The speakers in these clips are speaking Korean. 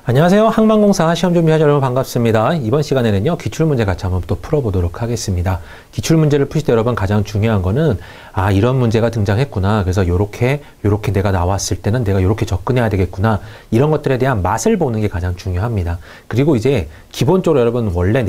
안녕하세요. 항만공사 시험 준비하자 여러분 반갑습니다. 이번 시간에는요, 기출문제 같이 한번 또 풀어보도록 하겠습니다. 기출문제를 푸실 때 여러분 가장 중요한 거는, 이런 문제가 등장했구나. 그래서 요렇게 내가 나왔을 때는 내가 요렇게 접근해야 되겠구나. 이런 것들에 대한 맛을 보는 게 가장 중요합니다. 그리고 이제 기본적으로 여러분 원래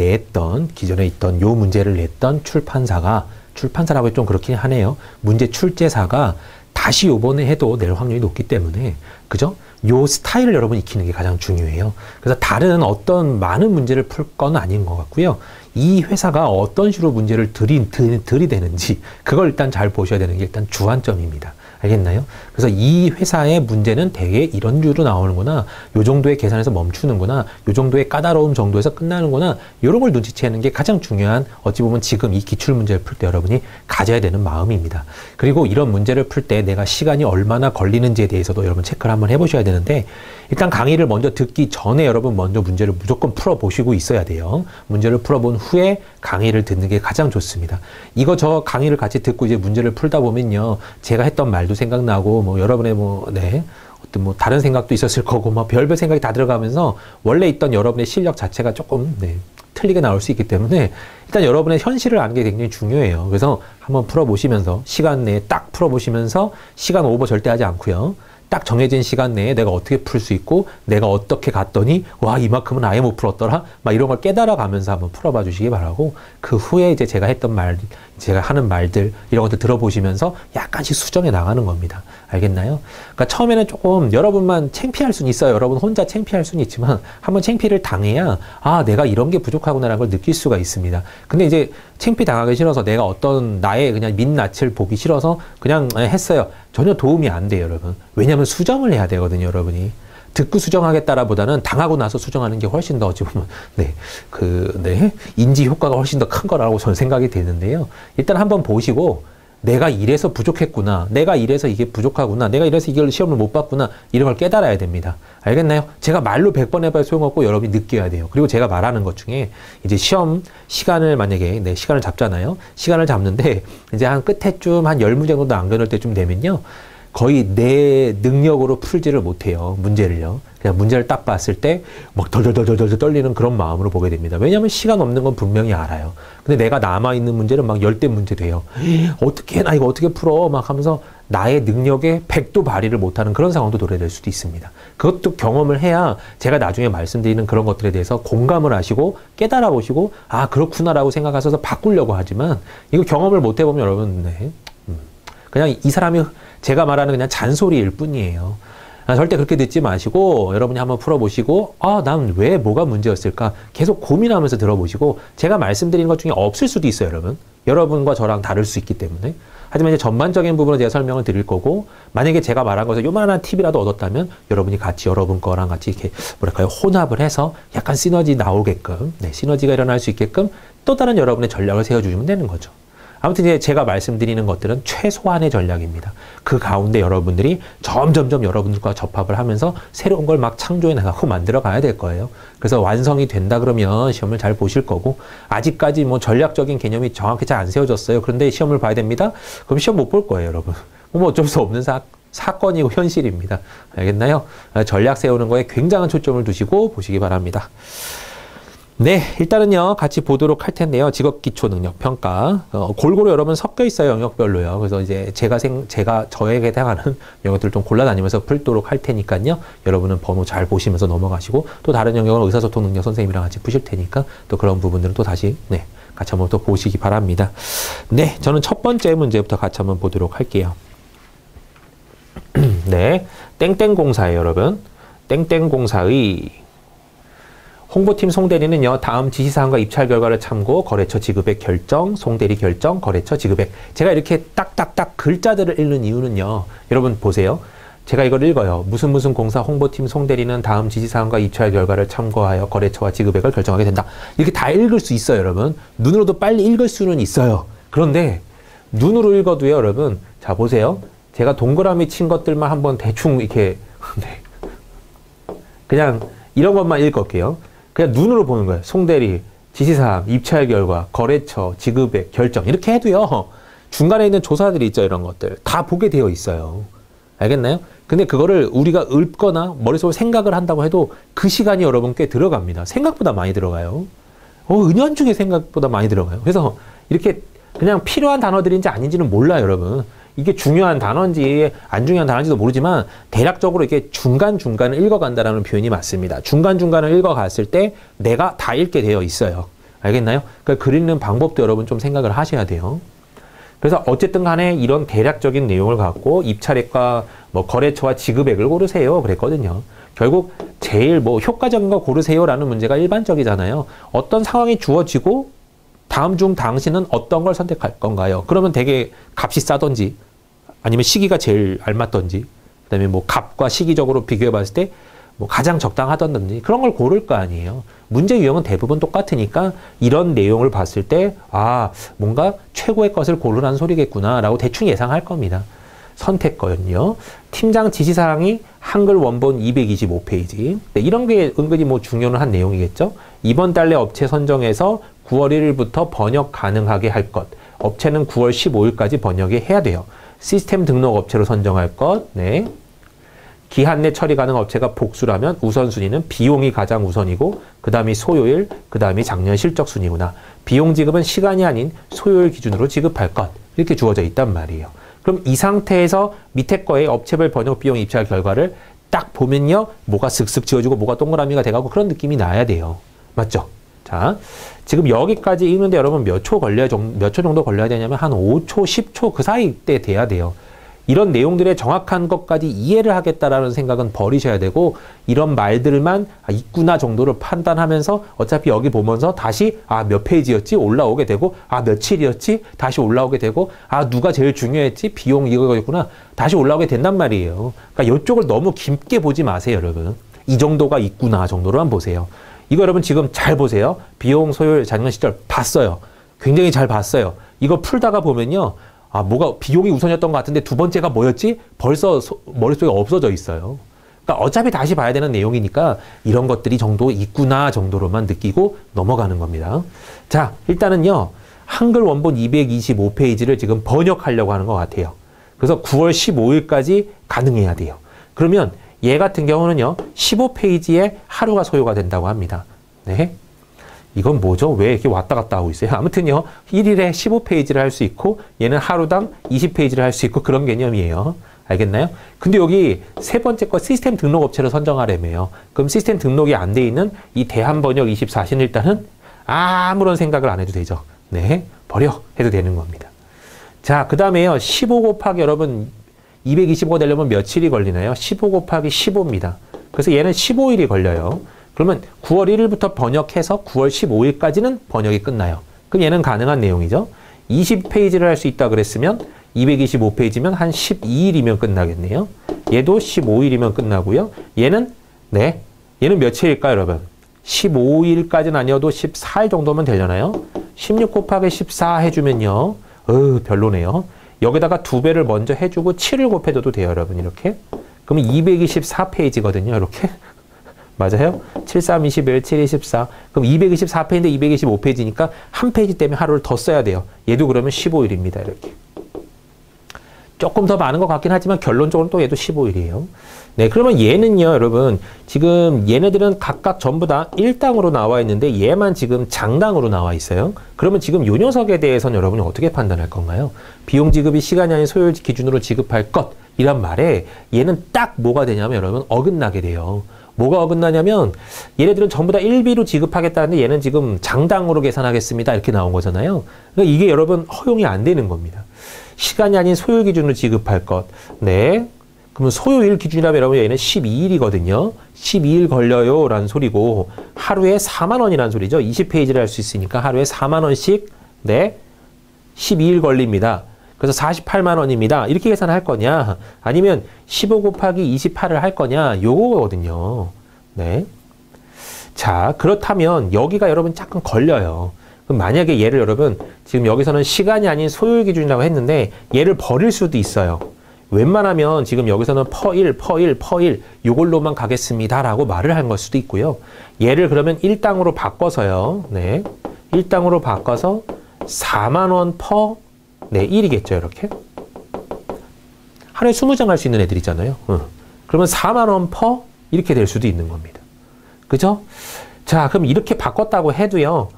기존에 있던 요 문제를 냈던 출판사라고 좀 그렇긴 하네요. 문제 출제사가 다시 요번에 해도 낼 확률이 높기 때문에, 그죠? 요 스타일을 여러분 익히는 게 가장 중요해요. 그래서 다른 어떤 많은 문제를 풀 건 아닌 것 같고요. 이 회사가 어떤 식으로 문제를 들이대는지 그걸 일단 잘 보셔야 되는 게 일단 주안점입니다. 알겠나요? 그래서 이 회사의 문제는 대개 이런 류로 나오는구나, 요 정도의 계산에서 멈추는구나, 요 정도의 까다로움 정도에서 끝나는구나, 이런 걸 눈치채는 게 가장 중요한, 어찌 보면 지금 이 기출 문제를 풀 때 여러분이 가져야 되는 마음입니다. 그리고 이런 문제를 풀 때 내가 시간이 얼마나 걸리는지에 대해서도 여러분 체크를 한번 해보셔야 되는데, 일단 강의를 먼저 듣기 전에 여러분 먼저 문제를 무조건 풀어보시고 있어야 돼요. 문제를 풀어본 후에 강의를 듣는 게 가장 좋습니다. 저 강의를 같이 듣고 이제 문제를 풀다 보면요, 제가 했던 말도 생각나고, 여러분의 어떤 다른 생각도 있었을 거고, 별별 생각이 다 들어가면서 원래 있던 여러분의 실력 자체가 조금, 틀리게 나올 수 있기 때문에 일단 여러분의 현실을 아는 게 굉장히 중요해요. 그래서 한번 풀어보시면서 시간 내에 딱 풀어보시면서 시간 오버 절대 하지 않고요. 딱 정해진 시간 내에 내가 어떻게 풀 수 있고, 내가 어떻게 갔더니 와, 이만큼은 아예 못 풀었더라, 이런 걸 깨달아 가면서 한번 풀어봐 주시기 바라고, 그 후에 이제 제가 하는 말들 이런 것들 들어보시면서 약간씩 수정해 나가는 겁니다. 알겠나요? 그러니까 처음에는 조금 여러분만 창피할 수는 있어요. 여러분 혼자 창피할 수는 있지만 한번 창피를 당해야 내가 이런 게 부족하구나라는 걸 느낄 수가 있습니다. 근데 이제 창피 당하기 싫어서 내가 어떤 나의 그냥 민낯을 보기 싫어서 그냥 했어요. 전혀 도움이 안 돼요, 여러분. 왜냐하면 수정을 해야 되거든요, 여러분이. 듣고 수정하겠다라보다는 당하고 나서 수정하는 게 훨씬 더 어찌 보면 인지 효과가 훨씬 더 큰 거라고 저는 생각이 되는데요. 일단 한번 보시고, 내가 이래서 부족했구나, 내가 이래서 이게 부족하구나, 내가 이래서 이걸 시험을 못 봤구나, 이런 걸 깨달아야 됩니다. 알겠나요? 제가 말로 100번 해봐야 소용없고 여러분이 느껴야 돼요. 그리고 제가 말하는 것 중에 이제 시험 시간을 만약에 시간을 잡잖아요. 시간을 잡는데 이제 한 끝에쯤 한 10문제 정도 남겨놓을 때쯤 되면요, 거의 내 능력으로 풀지를 못해요, 문제를요. 그냥 문제를 딱 봤을 때 막 덜덜덜덜 떨리는 그런 마음으로 보게 됩니다. 왜냐하면 시간 없는 건 분명히 알아요. 근데 내가 남아있는 문제는 막 10대 문제 돼요. 어떻게 나 이거 어떻게 풀어? 막 하면서 나의 능력에 100도 발휘를 못하는 그런 상황도 도래될 수도 있습니다. 그것도 경험을 해야 제가 나중에 말씀드리는 그런 것들에 대해서 공감을 하시고 깨달아 보시고, 그렇구나라고 생각하셔서 바꾸려고 하지만, 이거 경험을 못 해보면 여러분, 그냥 이 사람이 제가 말하는 그냥 잔소리일 뿐이에요. 절대 그렇게 듣지 마시고 여러분이 한번 풀어보시고, 난 왜 뭐가 문제였을까 계속 고민하면서 들어보시고, 제가 말씀드리는 것 중에 없을 수도 있어요, 여러분. 여러분과 저랑 다를 수 있기 때문에. 하지만 이제 전반적인 부분을 제가 설명을 드릴 거고, 만약에 제가 말한 것에서 요만한 팁이라도 얻었다면 여러분이 같이 여러분 거랑 같이 이렇게 혼합을 해서 약간 시너지 나오게끔, 시너지가 일어날 수 있게끔 또 다른 여러분의 전략을 세워주시면 되는 거죠. 아무튼 이제 제가 말씀드리는 것들은 최소한의 전략입니다. 그 가운데 여러분들이 점점점 여러분들과 접합을 하면서 새로운 걸 막 창조해 나가고 만들어 가야 될 거예요. 그래서 완성이 된다 그러면 시험을 잘 보실 거고, 아직까지 전략적인 개념이 정확히 잘 안 세워졌어요. 그런데 시험을 봐야 됩니다. 그럼 시험 못 볼 거예요, 여러분. 어쩔 수 없는 사건이고 현실입니다. 알겠나요? 전략 세우는 거에 굉장한 초점을 두시고 보시기 바랍니다. 일단은요, 같이 보도록 할 텐데요. 직업기초능력평가. 골고루 여러분 섞여 있어요, 영역별로요. 그래서 이제 제가 저에게 해당하는 영역들을 좀 골라다니면서 풀도록 할 테니까요. 여러분은 번호 잘 보시면서 넘어가시고, 또 다른 영역은 의사소통 능력 선생님이랑 같이 푸실 테니까 또 그런 부분들은 또 다시, 같이 한번 또 보시기 바랍니다. 저는 첫 번째 문제부터 같이 한번 보도록 할게요. 땡땡공사예요, 여러분. 땡땡공사의 홍보팀 송대리는요, 다음 지시사항과 입찰 결과를 참고 거래처 지급액 결정, 송대리 결정, 거래처 지급액. 제가 이렇게 딱딱딱 글자들을 읽는 이유는요, 여러분 보세요. 제가 이걸 읽어요. 무슨 공사 홍보팀 송대리는 다음 지시사항과 입찰 결과를 참고하여 거래처와 지급액을 결정하게 된다. 이렇게 다 읽을 수 있어요, 여러분. 눈으로도 빨리 읽을 수는 있어요. 그런데 눈으로 읽어도요, 여러분. 자, 보세요. 제가 동그라미 친 것들만 한번 대충 이렇게 그냥 이런 것만 읽을게요. 그냥 눈으로 보는 거예요. 송대리, 지시사항, 입찰 결과, 거래처, 지급액, 결정. 이렇게 해도요, 중간에 있는 조사들이 있죠. 이런 것들. 다 보게 되어 있어요. 알겠나요? 근데 그거를 우리가 읊거나 머릿속으로 생각을 한다고 해도 그 시간이 여러분 꽤 들어갑니다. 생각보다 많이 들어가요. 은연중에 생각보다 많이 들어가요. 그래서 이렇게 그냥 필요한 단어들인지 아닌지는 몰라요, 여러분. 이게 중요한 단어인지 안 중요한 단어인지도 모르지만 대략적으로 이렇게 중간중간을 읽어간다라는 표현이 맞습니다. 중간중간을 읽어갔을 때 내가 다 읽게 되어 있어요. 알겠나요? 그러니까 글 읽는 방법도 여러분 좀 생각을 하셔야 돼요. 그래서 어쨌든 간에 이런 대략적인 내용을 갖고 입찰액과 뭐 거래처와 지급액을 고르세요 그랬거든요. 결국 제일 뭐 효과적인 거 고르세요라는 문제가 일반적이잖아요. 어떤 상황이 주어지고 다음 중 당신은 어떤 걸 선택할 건가요? 그러면 되게 값이 싸던지 아니면 시기가 제일 알맞던지 그다음에 뭐 값과 시기적으로 비교해 봤을 때 뭐 가장 적당하던지 그런 걸 고를 거 아니에요. 문제 유형은 대부분 똑같으니까 이런 내용을 봤을 때 뭔가 최고의 것을 고르라는 소리겠구나 라고 대충 예상할 겁니다. 선택권요. 팀장 지시사항이 한글 원본 225페이지. 네, 이런 게 은근히 뭐 중요한 한 내용이겠죠. 이번 달 내 업체 선정해서 9월 1일부터 번역 가능하게 할 것. 업체는 9월 15일까지 번역이 해야 돼요. 시스템 등록 업체로 선정할 것. 네. 기한 내 처리 가능 업체가 복수라면 우선순위는 비용이 가장 우선이고 그 다음이 소요일, 그 다음이 작년 실적 순위구나. 비용 지급은 시간이 아닌 소요일 기준으로 지급할 것. 이렇게 주어져 있단 말이에요. 그럼 이 상태에서 밑에 거에 업체별 번역 비용 입찰 결과를 딱 보면요. 뭐가 슥슥 지어지고 뭐가 동그라미가 돼가고 그런 느낌이 나야 돼요. 맞죠? 자, 지금 여기까지 읽는데 여러분 몇 초 정도 걸려야 되냐면 한 5초, 10초 그 사이 때 돼야 돼요. 이런 내용들의 정확한 것까지 이해를 하겠다라는 생각은 버리셔야 되고 이런 말들만 있구나 정도를 판단하면서 어차피 여기 보면서 다시 몇 페이지였지 올라오게 되고 며칠이었지 다시 올라오게 되고 누가 제일 중요했지 비용 이거였구나 다시 올라오게 된단 말이에요. 그러니까 이쪽을 너무 깊게 보지 마세요, 여러분. 이 정도가 있구나 정도로만 보세요. 이거 여러분 지금 잘 보세요. 비용, 소요일, 작년 시절 봤어요. 굉장히 잘 봤어요. 이거 풀다가 보면요. 뭐가 비용이 우선이었던 것 같은데 두 번째가 뭐였지? 벌써 머릿속에 없어져 있어요. 그러니까 어차피 다시 봐야 되는 내용이니까 이런 것들이 정도 있구나 정도로만 느끼고 넘어가는 겁니다. 자, 일단은요. 한글 원본 225페이지를 지금 번역하려고 하는 것 같아요. 그래서 9월 15일까지 가능해야 돼요. 그러면 얘 같은 경우는요. 15페이지에 하루가 소요가 된다고 합니다. 네. 이건 뭐죠? 왜 이렇게 왔다 갔다 하고 있어요? 아무튼요. 1일에 15페이지를 할 수 있고 얘는 하루당 20페이지를 할 수 있고 그런 개념이에요. 알겠나요? 근데 여기 세 번째 거 시스템 등록 업체를 선정하려며요. 그럼 시스템 등록이 안 돼 있는 이 대한번역 24시는 일단은 아무런 생각을 안 해도 되죠. 네. 버려 해도 되는 겁니다. 자, 그 다음에요. 15 곱하기 여러분 225가 되려면 며칠이 걸리나요? 15 곱하기 15입니다. 그래서 얘는 15일이 걸려요. 그러면 9월 1일부터 번역해서 9월 15일까지는 번역이 끝나요. 그럼 얘는 가능한 내용이죠. 20페이지를 할 수 있다 그랬으면 225페이지면 한 12일이면 끝나겠네요. 얘도 15일이면 끝나고요. 얘는 며칠일까요, 여러분? 15일까지는 아니어도 14일 정도면 되려나요? 16 곱하기 14 해주면요. 별로네요. 여기다가 2배를 먼저 해주고 7을 곱해줘도 돼요, 여러분. 이렇게. 그러면 224페이지거든요. 이렇게. 맞아요? 7, 3, 21, 7, 24. 그럼 224페이지인데 225페이지니까 한 페이지 때문에 하루를 더 써야 돼요. 얘도 그러면 15일입니다. 이렇게. 조금 더 많은 것 같긴 하지만 결론적으로 또 얘도 15일이에요. 네, 그러면 얘는요, 여러분. 지금 얘네들은 각각 전부 다 1당으로 나와 있는데 얘만 지금 장당으로 나와 있어요. 그러면 지금 요 녀석에 대해서는 여러분이 어떻게 판단할 건가요? 비용 지급이 시간이 아닌 소요일 기준으로 지급할 것. 이란 말에 얘는 딱 뭐가 되냐면 여러분 어긋나게 돼요. 뭐가 어긋나냐면 얘네들은 전부 다 1비로 지급하겠다는데 얘는 지금 장당으로 계산하겠습니다. 이렇게 나온 거잖아요. 그러니까 이게 여러분 허용이 안 되는 겁니다. 시간이 아닌 소요일 기준으로 지급할 것. 네. 그러면 소요일 기준이라면 여러분 얘는 12일이거든요. 12일 걸려요 라는 소리고 하루에 4만 원이라는 소리죠. 20페이지를 할 수 있으니까 하루에 4만 원씩 12일 걸립니다. 그래서 48만 원입니다. 이렇게 계산할 거냐? 아니면 15 곱하기 28을 할 거냐? 요거거든요. 네. 자, 그렇다면 여기가 여러분 약간 걸려요. 그럼 만약에 얘를 여러분 지금 여기서는 시간이 아닌 소요일 기준이라고 했는데 얘를 버릴 수도 있어요. 웬만하면 지금 여기서는 퍼일 요걸로만 가겠습니다 라고 말을 한 걸 수도 있고요. 얘를 그러면 1당으로 바꿔서요. 네. 1당으로 바꿔서 4만 원 퍼 1이겠죠, 이렇게. 하루에 20장 할 수 있는 애들 있잖아요. 그러면 4만 원 퍼 이렇게 될 수도 있는 겁니다. 그죠? 자, 그럼 이렇게 바꿨다고 해도요.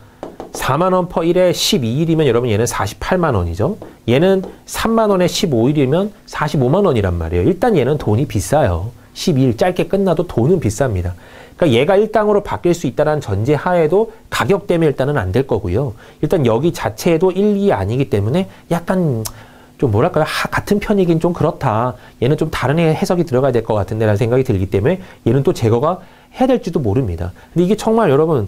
4만 원 퍼 1에 12일이면 여러분 얘는 48만 원이죠. 얘는 3만 원에 15일이면 45만 원이란 말이에요. 일단 얘는 돈이 비싸요. 12일 짧게 끝나도 돈은 비쌉니다. 그러니까 얘가 일당으로 바뀔 수 있다는 전제 하에도 가격 때문에 일단은 안 될 거고요. 일단 여기 자체에도 1, 2이 아니기 때문에 약간 좀 뭐랄까요? 같은 편이긴 좀 그렇다. 얘는 좀 다른 해석이 들어가야 될 것 같은데 라는 생각이 들기 때문에 얘는 또 제거가 해야 될지도 모릅니다. 근데 이게 정말 여러분,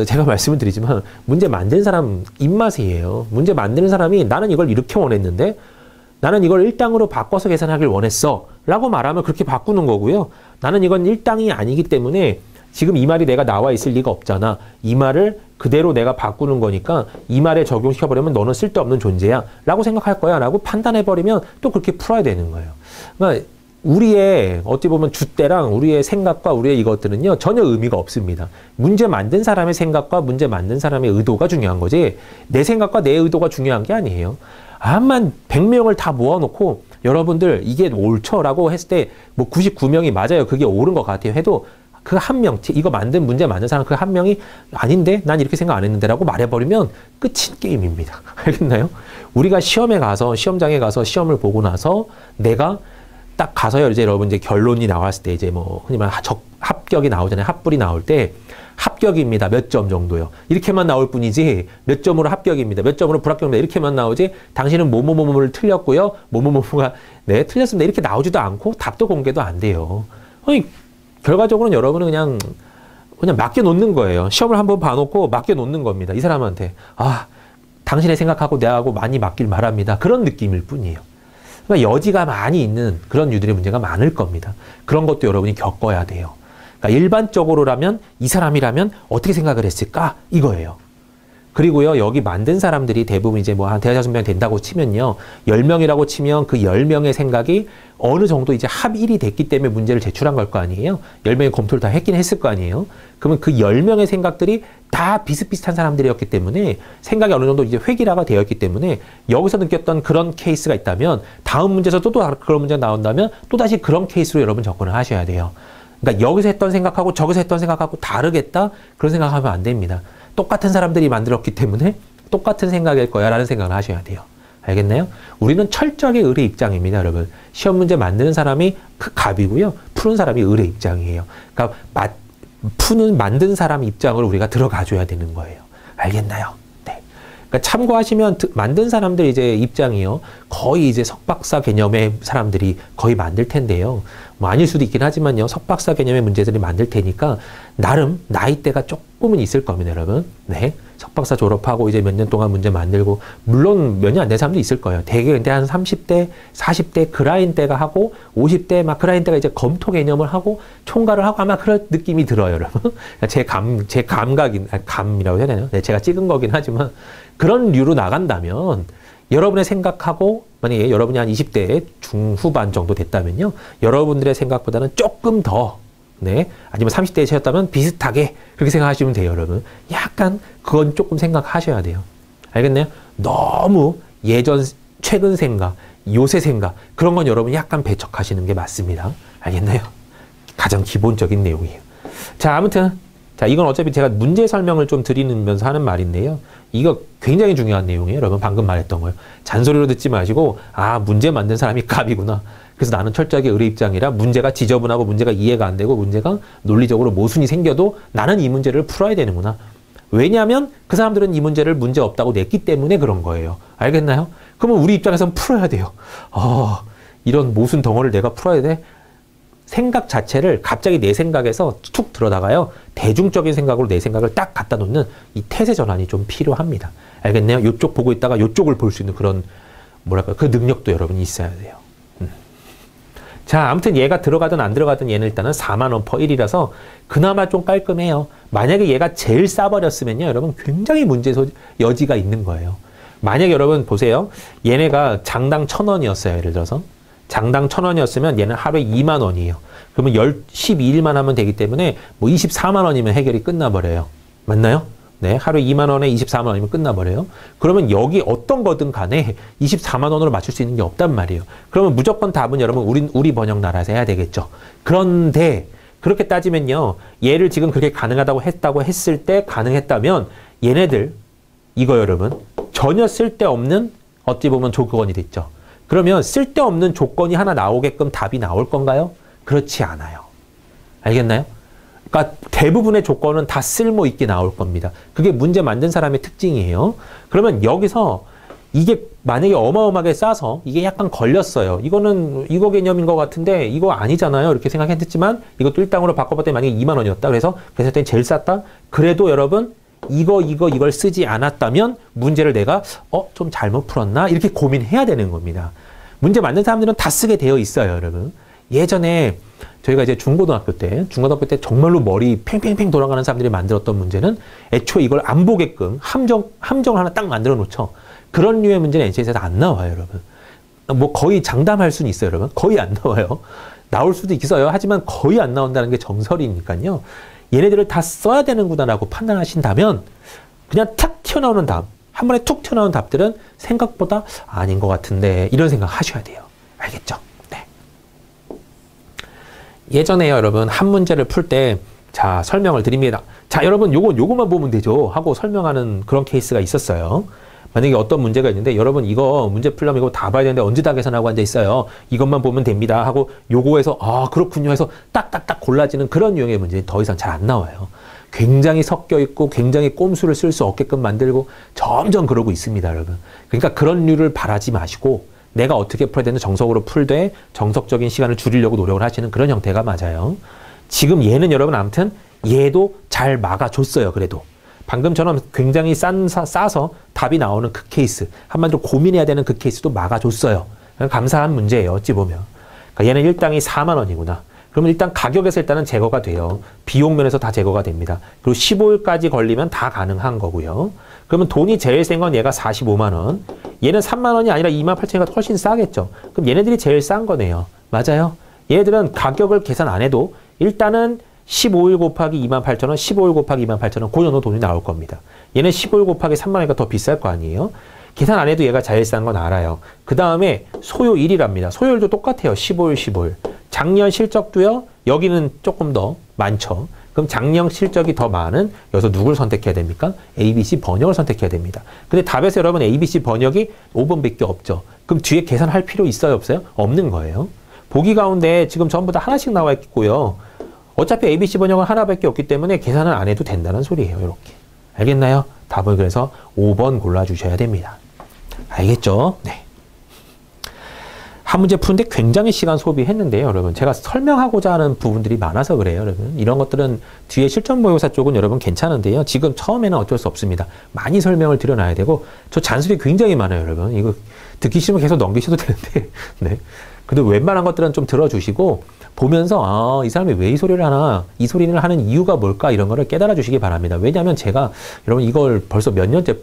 제가 말씀을 드리지만, 문제 만든 사람 입맛이에요. 문제 만드는 사람이 나는 이걸 이렇게 원했는데, 나는 이걸 일당으로 바꿔서 계산하길 원했어. 라고 말하면 그렇게 바꾸는 거고요. 나는 이건 일당이 아니기 때문에, 지금 이 말이 내가 나와 있을 리가 없잖아. 이 말을 그대로 내가 바꾸는 거니까, 이 말에 적용시켜버리면 너는 쓸데없는 존재야. 라고 생각할 거야. 라고 판단해버리면 또 그렇게 풀어야 되는 거예요. 그러니까, 우리의 어찌 보면 줏대랑 우리의 생각과 우리의 이것들은요 전혀 의미가 없습니다. 문제 만든 사람의 생각과 문제 만든 사람의 의도가 중요한 거지 내 생각과 내 의도가 중요한 게 아니에요. 암만 100명을 다 모아놓고 여러분들 이게 옳죠라고 했을 때 뭐 99명이 맞아요. 그게 옳은 것 같아요. 해도 그 한 명, 이거 문제 만든 사람 그 한 명이 아닌데 난 이렇게 생각 안 했는데 라고 말해버리면 끝인 게임입니다. 알겠나요? 우리가 시험장에 가서 시험을 보고 나서 내가 딱 가서요, 이제 여러분 이제 결론이 나왔을 때 이제 뭐, 흔히 말하는 합격이 나오잖아요. 합불이 나올 때 합격입니다. 몇 점 정도요. 이렇게만 나올 뿐이지 몇 점으로 합격입니다. 몇 점으로 불합격입니다. 이렇게만 나오지 당신은 뭐뭐뭐뭐를 틀렸고요. 뭐뭐뭐뭐가 네, 틀렸습니다. 이렇게 나오지도 않고 답도 공개도 안 돼요. 아니, 결과적으로는 여러분은 그냥 맡겨놓는 거예요. 시험을 한번 봐놓고 맡겨놓는 겁니다. 이 사람한테. 아, 당신의 생각하고 내하고 많이 맞길 바랍니다. 그런 느낌일 뿐이에요. 그러니까 여지가 많이 있는 그런 유들의 문제가 많을 겁니다. 그런 것도 여러분이 겪어야 돼요. 그러니까 일반적으로라면 이 사람이라면 어떻게 생각을 했을까? 이거예요. 그리고요, 여기 만든 사람들이 대부분 이제 뭐 한 대다섯 명 된다고 치면요. 10명이라고 치면 그 10명의 생각이 어느 정도 이제 합일이 됐기 때문에 문제를 제출한 걸 거 아니에요? 10명이 검토를 다 했긴 했을 거 아니에요? 그러면 그 10명의 생각들이 다 비슷비슷한 사람들이었기 때문에 생각이 어느 정도 이제 획일화가 되었기 때문에 여기서 느꼈던 그런 케이스가 있다면 다음 문제에서도 또 그런 문제가 나온다면 또다시 그런 케이스로 여러분 접근을 하셔야 돼요. 그러니까 여기서 했던 생각하고 저기서 했던 생각하고 다르겠다? 그런 생각하면 안 됩니다. 똑같은 사람들이 만들었기 때문에 똑같은 생각일 거야 라는 생각을 하셔야 돼요. 알겠나요? 우리는 철저하게 을의 입장입니다, 여러분. 시험 문제 만드는 사람이 그 갑이고요. 푸는 사람이 을의 입장이에요. 그러니까 만든 사람 입장으로 우리가 들어가줘야 되는 거예요. 알겠나요? 네. 그러니까 참고하시면 만든 사람들 이제 입장이요. 거의 이제 석박사 개념의 사람들이 거의 만들 텐데요. 뭐 아닐 수도 있긴 하지만요. 석박사 개념의 문제들이 만들 테니까 나름 나이대가 조금은 있을 겁니다, 여러분. 네. 석박사 졸업하고 이제 몇 년 동안 문제 만들고 물론 몇 년 안 된 사람도 있을 거예요. 대개 근데 한 30대, 40대 그라인 때가 하고 50대 막 그라인 때가 이제 검토 개념을 하고 총괄을 하고 아마 그런 느낌이 들어요, 여러분. 제 감이라고 해야 되나요? 네, 제가 찍은 거긴 하지만 그런 류로 나간다면 여러분의 생각하고 만약에 여러분이 한 20대 중후반 정도 됐다면요. 여러분들의 생각보다는 조금 더 네, 아니면 30대에 채웠다면 비슷하게 그렇게 생각하시면 돼요, 여러분. 약간 그건 조금 생각하셔야 돼요. 알겠나요? 너무 최근 생각, 요새 생각 그런 건 여러분 약간 배척하시는 게 맞습니다. 알겠나요? 가장 기본적인 내용이에요. 자, 아무튼 자, 이건 어차피 제가 문제 설명을 좀 드리면서 하는 말인데요. 이거 굉장히 중요한 내용이에요. 여러분 방금 말했던 거예요. 잔소리로 듣지 마시고 아, 문제 만든 사람이 갑이구나. 그래서 나는 철저하게 을의 입장이라 문제가 지저분하고 문제가 이해가 안 되고 문제가 논리적으로 모순이 생겨도 나는 이 문제를 풀어야 되는구나. 왜냐하면 그 사람들은 이 문제를 문제 없다고 냈기 때문에 그런 거예요. 알겠나요? 그러면 우리 입장에서는 풀어야 돼요. 이런 모순 덩어리를 내가 풀어야 돼? 생각 자체를 갑자기 내 생각에서 툭 들어다가요. 대중적인 생각으로 내 생각을 딱 갖다 놓는 이 태세 전환이 좀 필요합니다. 알겠나요? 이쪽 보고 있다가 이쪽을 볼 수 있는 그런 뭐랄까 그 능력도 여러분이 있어야 돼요. 자, 아무튼 얘가 들어가든 안 들어가든 얘는 일단은 4만 원 퍼 1이라서 그나마 좀 깔끔해요. 만약에 얘가 제일 싸버렸으면요. 여러분 굉장히 문제 여지가 있는 거예요. 만약에 여러분 보세요. 얘네가 장당 1,000원이었어요. 예를 들어서. 장당 1,000원이었으면 얘는 하루에 2만 원이에요. 그러면 12일만 하면 되기 때문에 뭐 24만 원이면 해결이 끝나버려요. 맞나요? 네, 하루에 2만 원에 24만 원이면 끝나버려요. 그러면 여기 어떤 거든 간에 24만 원으로 맞출 수 있는 게 없단 말이에요. 그러면 무조건 답은 여러분 우리 번역 나라에서 해야 되겠죠. 그런데 그렇게 따지면요. 얘를 지금 그렇게 가능하다고 했을 때 가능했다면 얘네들 이거 여러분 전혀 쓸데없는 어찌 보면 조건이 됐죠. 그러면 쓸데없는 조건이 하나 나오게끔 답이 나올 건가요? 그렇지 않아요. 알겠나요? 그러니까 대부분의 조건은 다 쓸모 있게 나올 겁니다. 그게 문제 만든 사람의 특징이에요. 그러면 여기서 이게 만약에 어마어마하게 싸서 이게 약간 걸렸어요. 이거는 이거 개념인 것 같은데 이거 아니잖아요. 이렇게 생각했지만 이것도 일당으로 바꿔봤더니 만약에 2만 원이었다. 그래서 그랬더니 제일 쌌다. 그래도 여러분 이걸 쓰지 않았다면 문제를 내가 좀 잘못 풀었나? 이렇게 고민해야 되는 겁니다. 문제 만든 사람들은 다 쓰게 되어 있어요, 여러분. 예전에 저희가 이제 중고등학교 때 정말로 머리 팽팽팽 돌아가는 사람들이 만들었던 문제는 애초에 이걸 안 보게끔 함정을 하나 딱 만들어 놓죠. 그런 류의 문제는 NCS에서 안 나와요, 여러분. 뭐 거의 장담할 수는 있어요, 여러분. 거의 안 나와요. 나올 수도 있어요. 하지만 거의 안 나온다는 게 정설이니까요. 얘네들을 다 써야 되는구나라고 판단하신다면 그냥 탁 튀어나오는 답, 한 번에 툭 튀어나오는 답들은 생각보다 아닌 것 같은데 이런 생각 하셔야 돼요. 알겠죠? 네. 예전에요, 여러분 한 문제를 풀 때 자 설명을 드립니다. 자 여러분 요거만 보면 되죠 하고 설명하는 그런 케이스가 있었어요. 만약에 어떤 문제가 있는데 여러분 이거 문제 풀려면 이거 다 봐야 되는데 언제 다 계산하고 앉아 있어요. 이것만 보면 됩니다 하고 요거에서 그렇군요 해서 딱딱딱 골라지는 그런 유형의 문제는 더 이상 잘 안 나와요. 굉장히 섞여 있고 굉장히 꼼수를 쓸 수 없게끔 만들고 점점 그러고 있습니다, 여러분. 그러니까 그런 류를 바라지 마시고 내가 어떻게 풀어야 되는 정석으로 풀되 정석적인 시간을 줄이려고 노력을 하시는 그런 형태가 맞아요. 지금 얘는 여러분 아무튼 얘도 잘 막아줬어요. 그래도. 방금처럼 굉장히 싸서 답이 나오는 그 케이스, 한마디로 고민해야 되는 그 케이스도 막아줬어요. 감사한 문제예요, 어찌 보면. 그러니까 얘는 일당이 4만 원이구나. 그러면 일단 가격에서 일단은 제거가 돼요. 비용 면에서 다 제거가 됩니다. 그리고 15일까지 걸리면 다 가능한 거고요. 그러면 돈이 제일 센 건 얘가 45만 원. 얘는 3만 원이 아니라 2만 8천이니까 훨씬 싸겠죠. 그럼 얘네들이 제일 싼 거네요. 맞아요? 얘네들은 가격을 계산 안 해도 일단은 15일 곱하기 28,000원, 15일 곱하기 28,000원, 그 정도 돈이 나올 겁니다. 얘는 15일 곱하기 3만 원이니까 더 비쌀 거 아니에요? 계산 안 해도 얘가 제일 싼 건 알아요. 그 다음에 소요일이랍니다. 소요일도 똑같아요. 15일, 15일. 작년 실적도요, 여기는 조금 더 많죠. 그럼 작년 실적이 더 많은, 여기서 누굴 선택해야 됩니까? ABC 번역을 선택해야 됩니다. 근데 답에서 여러분 ABC 번역이 5번밖에 없죠. 그럼 뒤에 계산할 필요 있어요, 없어요? 없는 거예요. 보기 가운데 지금 전부 다 하나씩 나와 있고요. 어차피 ABC 번역은 하나밖에 없기 때문에 계산을 안 해도 된다는 소리예요. 이렇게. 알겠나요? 답을 그래서 5번 골라주셔야 됩니다. 알겠죠? 네. 한 문제 푸는데 굉장히 시간 소비했는데요, 여러분. 제가 설명하고자 하는 부분들이 많아서 그래요, 여러분. 이런 것들은 뒤에 실전 모의고사 쪽은 여러분 괜찮은데요. 지금 처음에는 어쩔 수 없습니다. 많이 설명을 드려놔야 되고, 저 잔소리 굉장히 많아요, 여러분. 이거 듣기 싫으면 계속 넘기셔도 되는데, 네. 근데 웬만한 것들은 좀 들어주시고, 보면서 이 사람이 왜 이 소리를 하나, 이 소리를 하는 이유가 뭘까 이런 거를 깨달아 주시기 바랍니다. 왜냐하면 제가 여러분 이걸 벌써 몇 년째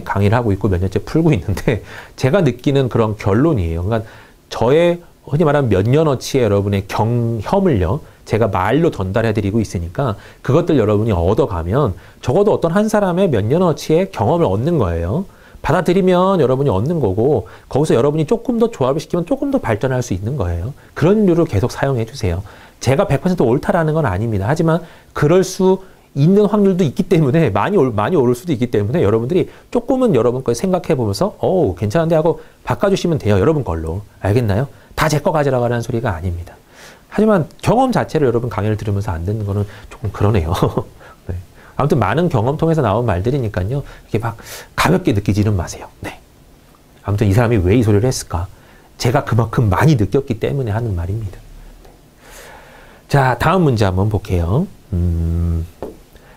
강의를 하고 있고 몇 년째 풀고 있는데 제가 느끼는 그런 결론이에요. 그러니까 저의 흔히 말하면 몇 년어치의 여러분의 경험을요 제가 말로 전달해 드리고 있으니까 그것들 여러분이 얻어가면 적어도 어떤 한 사람의 몇 년어치의 경험을 얻는 거예요. 받아들이면 여러분이 얻는 거고 거기서 여러분이 조금 더 조합을 시키면 조금 더 발전할 수 있는 거예요. 그런 류를 계속 사용해 주세요. 제가 100% 옳다라는 건 아닙니다. 하지만 그럴 수 있는 확률도 있기 때문에 많이 오를 수도 있기 때문에 여러분들이 조금은 여러분 걸 생각해 보면서 괜찮은데 하고 바꿔주시면 돼요. 여러분 걸로. 알겠나요? 다 제 거 가지라고 하는 소리가 아닙니다. 하지만 경험 자체를 여러분 강의를 들으면서 안 듣는 거는 조금 그러네요. 네. 아무튼 많은 경험 통해서 나온 말들이니까요. 이렇게 막 가볍게 느끼지는 마세요. 네. 아무튼 이 사람이 왜 이 소리를 했을까? 제가 그만큼 많이 느꼈기 때문에 하는 말입니다. 네. 자, 다음 문제 한번 볼게요.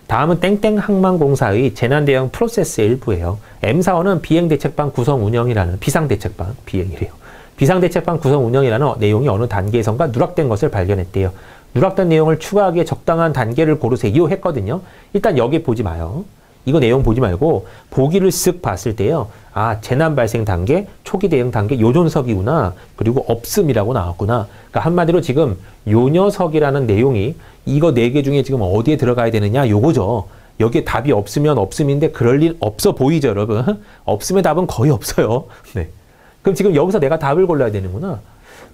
다음은 땡땡 항만공사의 재난 대응 프로세스의 일부예요. M사원은 비행대책방 구성 운영이라는 비상대책방 비행이래요. 비상대책방 구성 운영이라는 내용이 어느 단계에선가 누락된 것을 발견했대요. 누락된 내용을 추가하기에 적당한 단계를 고르세요 했거든요. 일단 여기 보지 마요. 이거 내용 보지 말고 보기를 쓱 봤을 때요. 재난 발생 단계, 초기 대응 단계, 요 녀석이구나. 그리고 없음이라고 나왔구나. 그러니까 한마디로 지금 요 녀석이라는 내용이 이거 4개 중에 지금 어디에 들어가야 되느냐 요거죠. 여기에 답이 없으면 없음인데 그럴 일 없어 보이죠, 여러분? 없으면 답은 거의 없어요. 네. 그럼 지금 여기서 내가 답을 골라야 되는구나.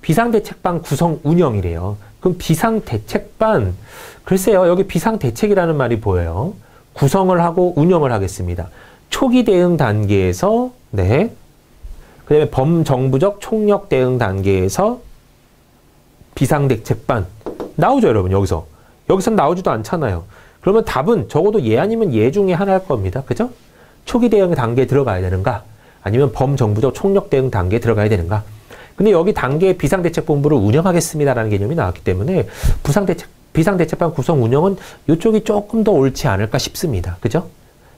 비상대책반 구성 운영이래요. 그럼 비상대책반, 글쎄요, 여기 비상대책이라는 말이 보여요. 구성을 하고 운영을 하겠습니다. 초기 대응 단계에서, 네. 그 다음에 범정부적 총력 대응 단계에서 비상대책반. 나오죠, 여러분, 여기서. 여기선 나오지도 않잖아요. 그러면 답은 적어도 얘 아니면 얘 중에 하나일 겁니다. 그죠? 초기 대응 단계에 들어가야 되는가? 아니면 범정부적 총력 대응 단계에 들어가야 되는가? 근데 여기 단계에 비상대책본부를 운영하겠습니다라는 개념이 나왔기 때문에 비상대책반 구성 운영은 이쪽이 조금 더 옳지 않을까 싶습니다. 그죠?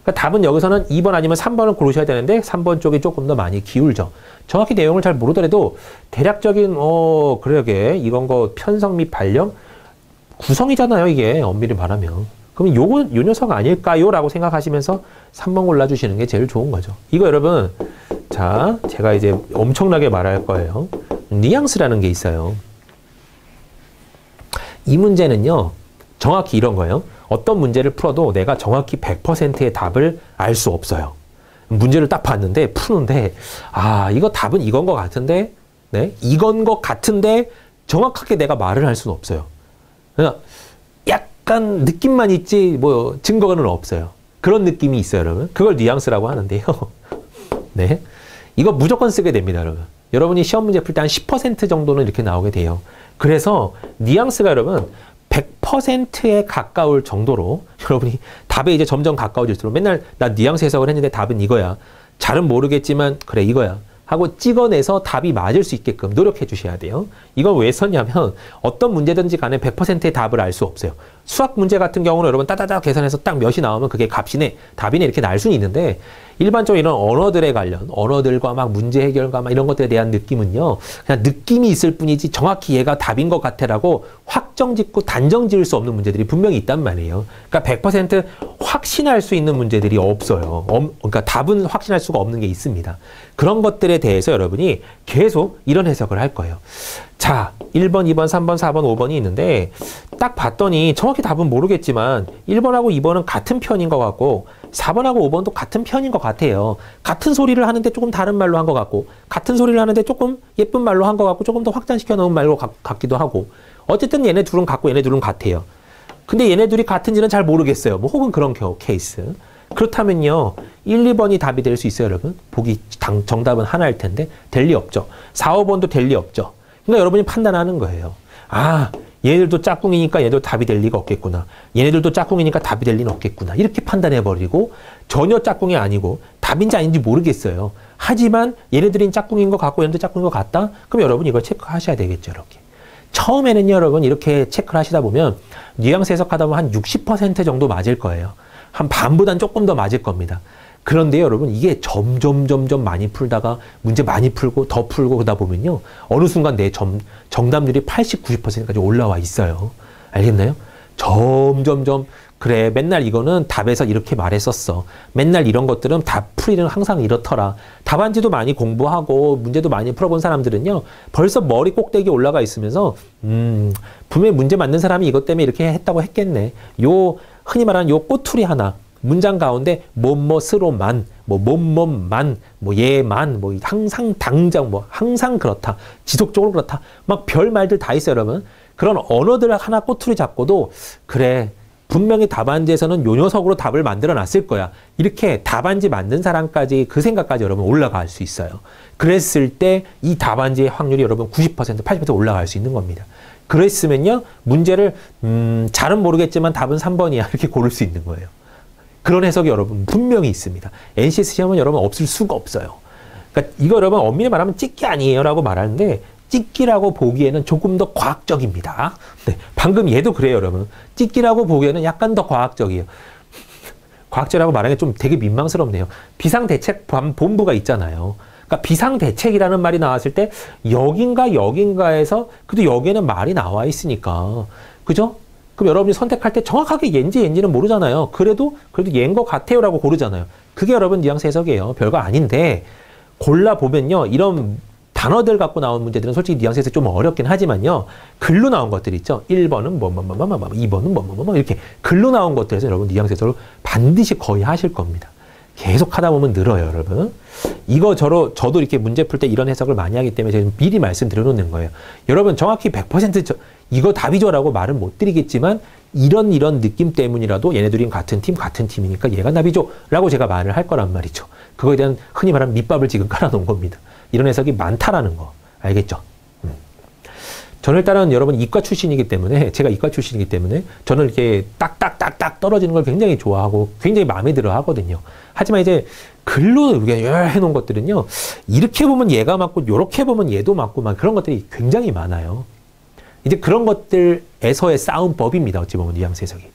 그러니까 답은 여기서는 2번 아니면 3번을 고르셔야 되는데 3번 쪽이 조금 더 많이 기울죠. 정확히 내용을 잘 모르더라도 대략적인 그러게 이건 거 편성 및 발령 구성이잖아요. 이게 엄밀히 말하면. 그럼 요건 요 녀석 아닐까요? 라고 생각하시면서 3번 골라주시는 게 제일 좋은 거죠. 이거 여러분, 자, 제가 이제 엄청나게 말할 거예요. 뉘앙스라는 게 있어요. 이 문제는요, 정확히 이런 거예요. 어떤 문제를 풀어도 내가 정확히 100%의 답을 알 수 없어요. 문제를 딱 봤는데, 푸는데, 아, 이거 답은 이건 것 같은데, 네? 이건 것 같은데, 정확하게 내가 말을 할 수는 없어요. 그러니까 약간 느낌만 있지 뭐 증거는 없어요. 그런 느낌이 있어요, 여러분. 그걸 뉘앙스라고 하는데요. 네, 이거 무조건 쓰게 됩니다, 여러분. 여러분이 시험 문제 풀 때 한 10% 정도는 이렇게 나오게 돼요. 그래서 뉘앙스가 여러분 100%에 가까울 정도로 여러분이 답에 이제 점점 가까워질수록 맨날 나 뉘앙스 해석을 했는데 답은 이거야. 잘은 모르겠지만 그래 이거야. 하고 찍어내서 답이 맞을 수 있게끔 노력해 주셔야 돼요. 이건 왜 썼냐면 어떤 문제든지 간에 100%의 답을 알 수 없어요. 수학 문제 같은 경우는 여러분 따다닥 계산해서 딱 몇이 나오면 그게 값이네, 답이네 이렇게 날 수는 있는데 일반적으로 이런 언어들에 관련, 언어들과 막 문제 해결과 막 이런 것들에 대한 느낌은요. 그냥 느낌이 있을 뿐이지 정확히 얘가 답인 것 같아라고 확정 짓고 단정 지을 수 없는 문제들이 분명히 있단 말이에요. 그러니까 100% 확신할 수 있는 문제들이 없어요. 그러니까 답은 확신할 수가 없는 게 있습니다. 그런 것들에 대해서 여러분이 계속 이런 해석을 할 거예요. 자, 1번, 2번, 3번, 4번, 5번이 있는데 딱 봤더니 정확히 답은 모르겠지만 1번하고 2번은 같은 편인 것 같고 4번하고 5번도 같은 편인 것 같아요. 같은 소리를 하는데 조금 다른 말로 한 것 같고 같은 소리를 하는데 조금 예쁜 말로 한 것 같고 조금 더 확장시켜 놓은 말로 같기도 하고 어쨌든 얘네 둘은 같고 얘네 둘은 같아요. 근데 얘네 둘이 같은지는 잘 모르겠어요. 뭐 혹은 그런 케이스. 그렇다면요. 1, 2번이 답이 될 수 있어요, 여러분. 보기 정답은 하나일 텐데 될 리 없죠. 4, 5번도 될 리 없죠. 그러니까 여러분이 판단하는 거예요. 아, 얘네들도 짝꿍이니까 얘도 답이 될 리가 없겠구나. 얘네들도 짝꿍이니까 답이 될 리는 없겠구나. 이렇게 판단해버리고 전혀 짝꿍이 아니고 답인지 아닌지 모르겠어요. 하지만 얘네들이 짝꿍인 것 같고 얘네들 짝꿍인 것 같다? 그럼 여러분 이걸 체크하셔야 되겠죠, 이렇게. 처음에는요, 여러분 이렇게 체크를 하시다 보면 뉘앙스 해석하다 보면 한 60% 정도 맞을 거예요. 한 반보단 조금 더 맞을 겁니다. 그런데 여러분 이게 점점 많이 풀다가 문제 많이 풀고 더 풀고 그러다 보면요. 어느 순간 내 정답률이 80, 90%까지 올라와 있어요. 알겠나요? 점점 그래 맨날 이거는 답에서 이렇게 말했었어. 맨날 이런 것들은 답 풀이는 항상 이렇더라. 답안지도 많이 공부하고 문제도 많이 풀어본 사람들은요. 벌써 머리 꼭대기에 올라가 있으면서 분명히 문제 맞는 사람이 이것 때문에 이렇게 했다고 했겠네. 요 흔히 말하는 요 꼬투리 하나. 문장 가운데 뭐뭐스로만, 뭐뭐만, 뭐 얘만, 뭐 항상 당장, 뭐 항상 그렇다, 지속적으로 그렇다, 막 별 말들 다 있어요, 여러분. 그런 언어들 하나 꼬투리 잡고도 그래 분명히 답안지에서는 요 녀석으로 답을 만들어 놨을 거야. 이렇게 답안지 만든 사람까지 그 생각까지 여러분 올라갈 수 있어요. 그랬을 때 이 답안지의 확률이 여러분 90%, 80% 올라갈 수 있는 겁니다. 그랬으면요 문제를 잘은 모르겠지만 답은 3번이야 이렇게 고를 수 있는 거예요. 그런 해석이 여러분 분명히 있습니다. NCS 시험은 여러분 없을 수가 없어요. 그러니까 이거 여러분 엄밀히 말하면 찍기 아니에요 라고 말하는데 찍기라고 보기에는 조금 더 과학적입니다. 네, 방금 얘도 그래요, 여러분. 찍기라고 보기에는 약간 더 과학적이에요. 과학적이라고 말하는 게 좀 되게 민망스럽네요. 비상대책본부가 있잖아요. 그러니까 비상대책이라는 말이 나왔을 때 여긴가에서 그래도 여기에는 말이 나와 있으니까 그죠? 그럼 여러분이 선택할 때 정확하게 얘인지는 모르잖아요. 그래도 얘인 것 같아요 라고 고르잖아요. 그게 여러분 뉘앙스 해석이에요. 별거 아닌데 골라보면요. 이런 단어들 갖고 나온 문제들은 솔직히 뉘앙스에서 좀 어렵긴 하지만요. 글로 나온 것들 있죠. 1번은 2번은 이렇게 글로 나온 것들에서 여러분 뉘앙스에서 반드시 거의 하실 겁니다. 계속 하다 보면 늘어요, 여러분. 이거 저도 이렇게 문제 풀 때 이런 해석을 많이 하기 때문에 제가 미리 말씀드려 놓는 거예요. 여러분 정확히 100% 이거 답이죠라고 말은 못 드리겠지만 이런 느낌 때문이라도 얘네들이 같은 팀이니까 얘가 답이죠라고 제가 말을 할 거란 말이죠. 그거에 대한 흔히 말하는 밑밥을 지금 깔아놓은 겁니다. 이런 해석이 많다라는 거 알겠죠? 저는 일단은 여러분 이과 출신이기 때문에 저는 이렇게 딱딱딱딱 떨어지는 걸 굉장히 좋아하고 굉장히 마음에 들어 하거든요. 하지만 이제 글로 해놓은 것들은요. 이렇게 보면 얘가 맞고 이렇게 보면 얘도 맞고 막 그런 것들이 굉장히 많아요. 이제 그런 것들에서의 싸움법입니다. 어찌 보면 뉘앙스 해석이.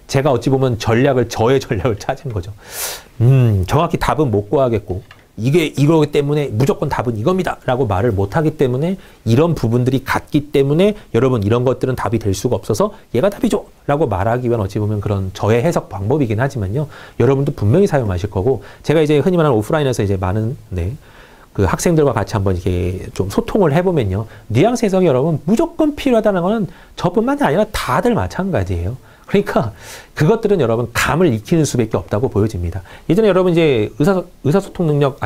제가 어찌 보면 저의 전략을 찾은 거죠. 정확히 답은 못 구하겠고 이거 때문에 무조건 답은 이겁니다 라고 말을 못하기 때문에 이런 부분들이 같기 때문에 여러분 이런 것들은 답이 될 수가 없어서 얘가 답이죠 라고 말하기 위한 어찌 보면 그런 저의 해석 방법이긴 하지만요. 여러분도 분명히 사용하실 거고 제가 이제 흔히 말하는 오프라인에서 이제 많은 그 학생들과 같이 한번 이렇게 좀 소통을 해보면요. 뉘앙스 해석이 여러분 무조건 필요하다는 거는 저뿐만이 아니라 다들 마찬가지예요. 그러니까 그것들은 여러분 감을 익히는 수밖에 없다고 보여집니다. 예전에 여러분 이제 의사소통 능력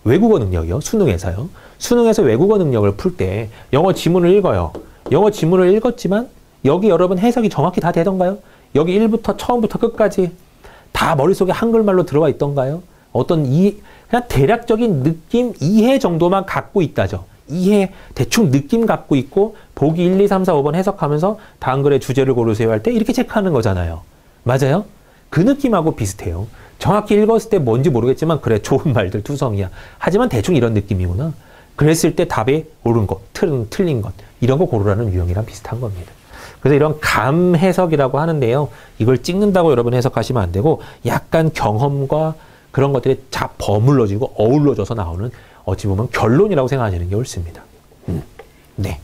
외국어 능력이요. 수능에서요. 수능에서 외국어 능력을 풀 때 영어 지문을 읽어요. 영어 지문을 읽었지만 여기 여러분 해석이 정확히 다 되던가요? 여기 1부터 처음부터 끝까지 다 머릿속에 한글말로 들어와 있던가요? 그냥 대략적인 느낌, 이해 정도만 갖고 있다죠. 이해, 대충 느낌 갖고 있고 보기 1, 2, 3, 4, 5번 해석하면서 다음 글의 주제를 고르세요 할 때 이렇게 체크하는 거잖아요. 맞아요? 그 느낌하고 비슷해요. 정확히 읽었을 때 뭔지 모르겠지만 그래 좋은 말들 투성이야. 하지만 대충 이런 느낌이구나. 그랬을 때 답에 옳은 것, 틀린 것 이런 거 고르라는 유형이랑 비슷한 겁니다. 그래서 이런 감 해석이라고 하는데요. 이걸 찍는다고 여러분 해석하시면 안 되고 약간 경험과 그런 것들이 다 버물러지고 어울러져서 나오는 어찌 보면 결론이라고 생각하시는 게 옳습니다. 네.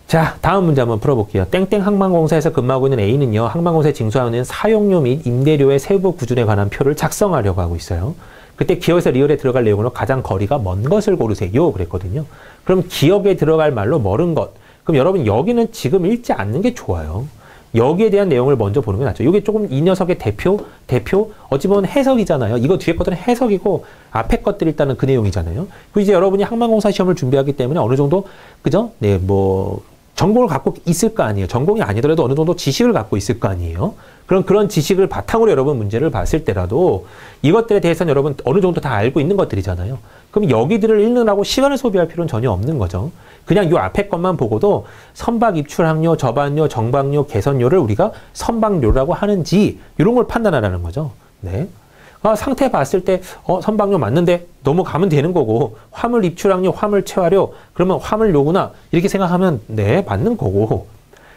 자, 다음 문제 한번 풀어볼게요. 땡땡 항만공사에서 근무하고 있는 A는요. 항만공사에 징수하는 사용료 및 임대료의 세부 구준에 관한 표를 작성하려고 하고 있어요. 그때 기억에서 리얼에 들어갈 내용으로 가장 거리가 먼 것을 고르세요. 그랬거든요. 그럼 기억에 들어갈 말로 멀은 것. 그럼 여러분 여기는 지금 읽지 않는 게 좋아요. 여기에 대한 내용을 먼저 보는 게 낫죠. 이게 조금 이 녀석의 대표 어찌 보면 해석이잖아요. 이거 뒤에 것들은 해석이고 앞에 것들이 일단은 그 내용이잖아요. 그리고 이제 여러분이 항만공사 시험을 준비하기 때문에 어느 정도 그죠? 네, 전공을 갖고 있을 거 아니에요. 전공이 아니더라도 어느 정도 지식을 갖고 있을 거 아니에요. 그런 지식을 바탕으로 여러분 문제를 봤을 때라도 이것들에 대해서는 여러분 어느 정도 다 알고 있는 것들이잖아요. 그럼 여기들을 읽느라고 시간을 소비할 필요는 전혀 없는 거죠. 그냥 요 앞에 것만 보고도 선박 입출항료, 접안료, 정박료, 개선료를 우리가 선박료라고 하는지 이런 걸 판단하라는 거죠. 네. 상태 봤을 때 선박료 맞는데 넘어가면 되는 거고 화물 입출항료, 화물 채화료 그러면 화물료구나 이렇게 생각하면 네 맞는 거고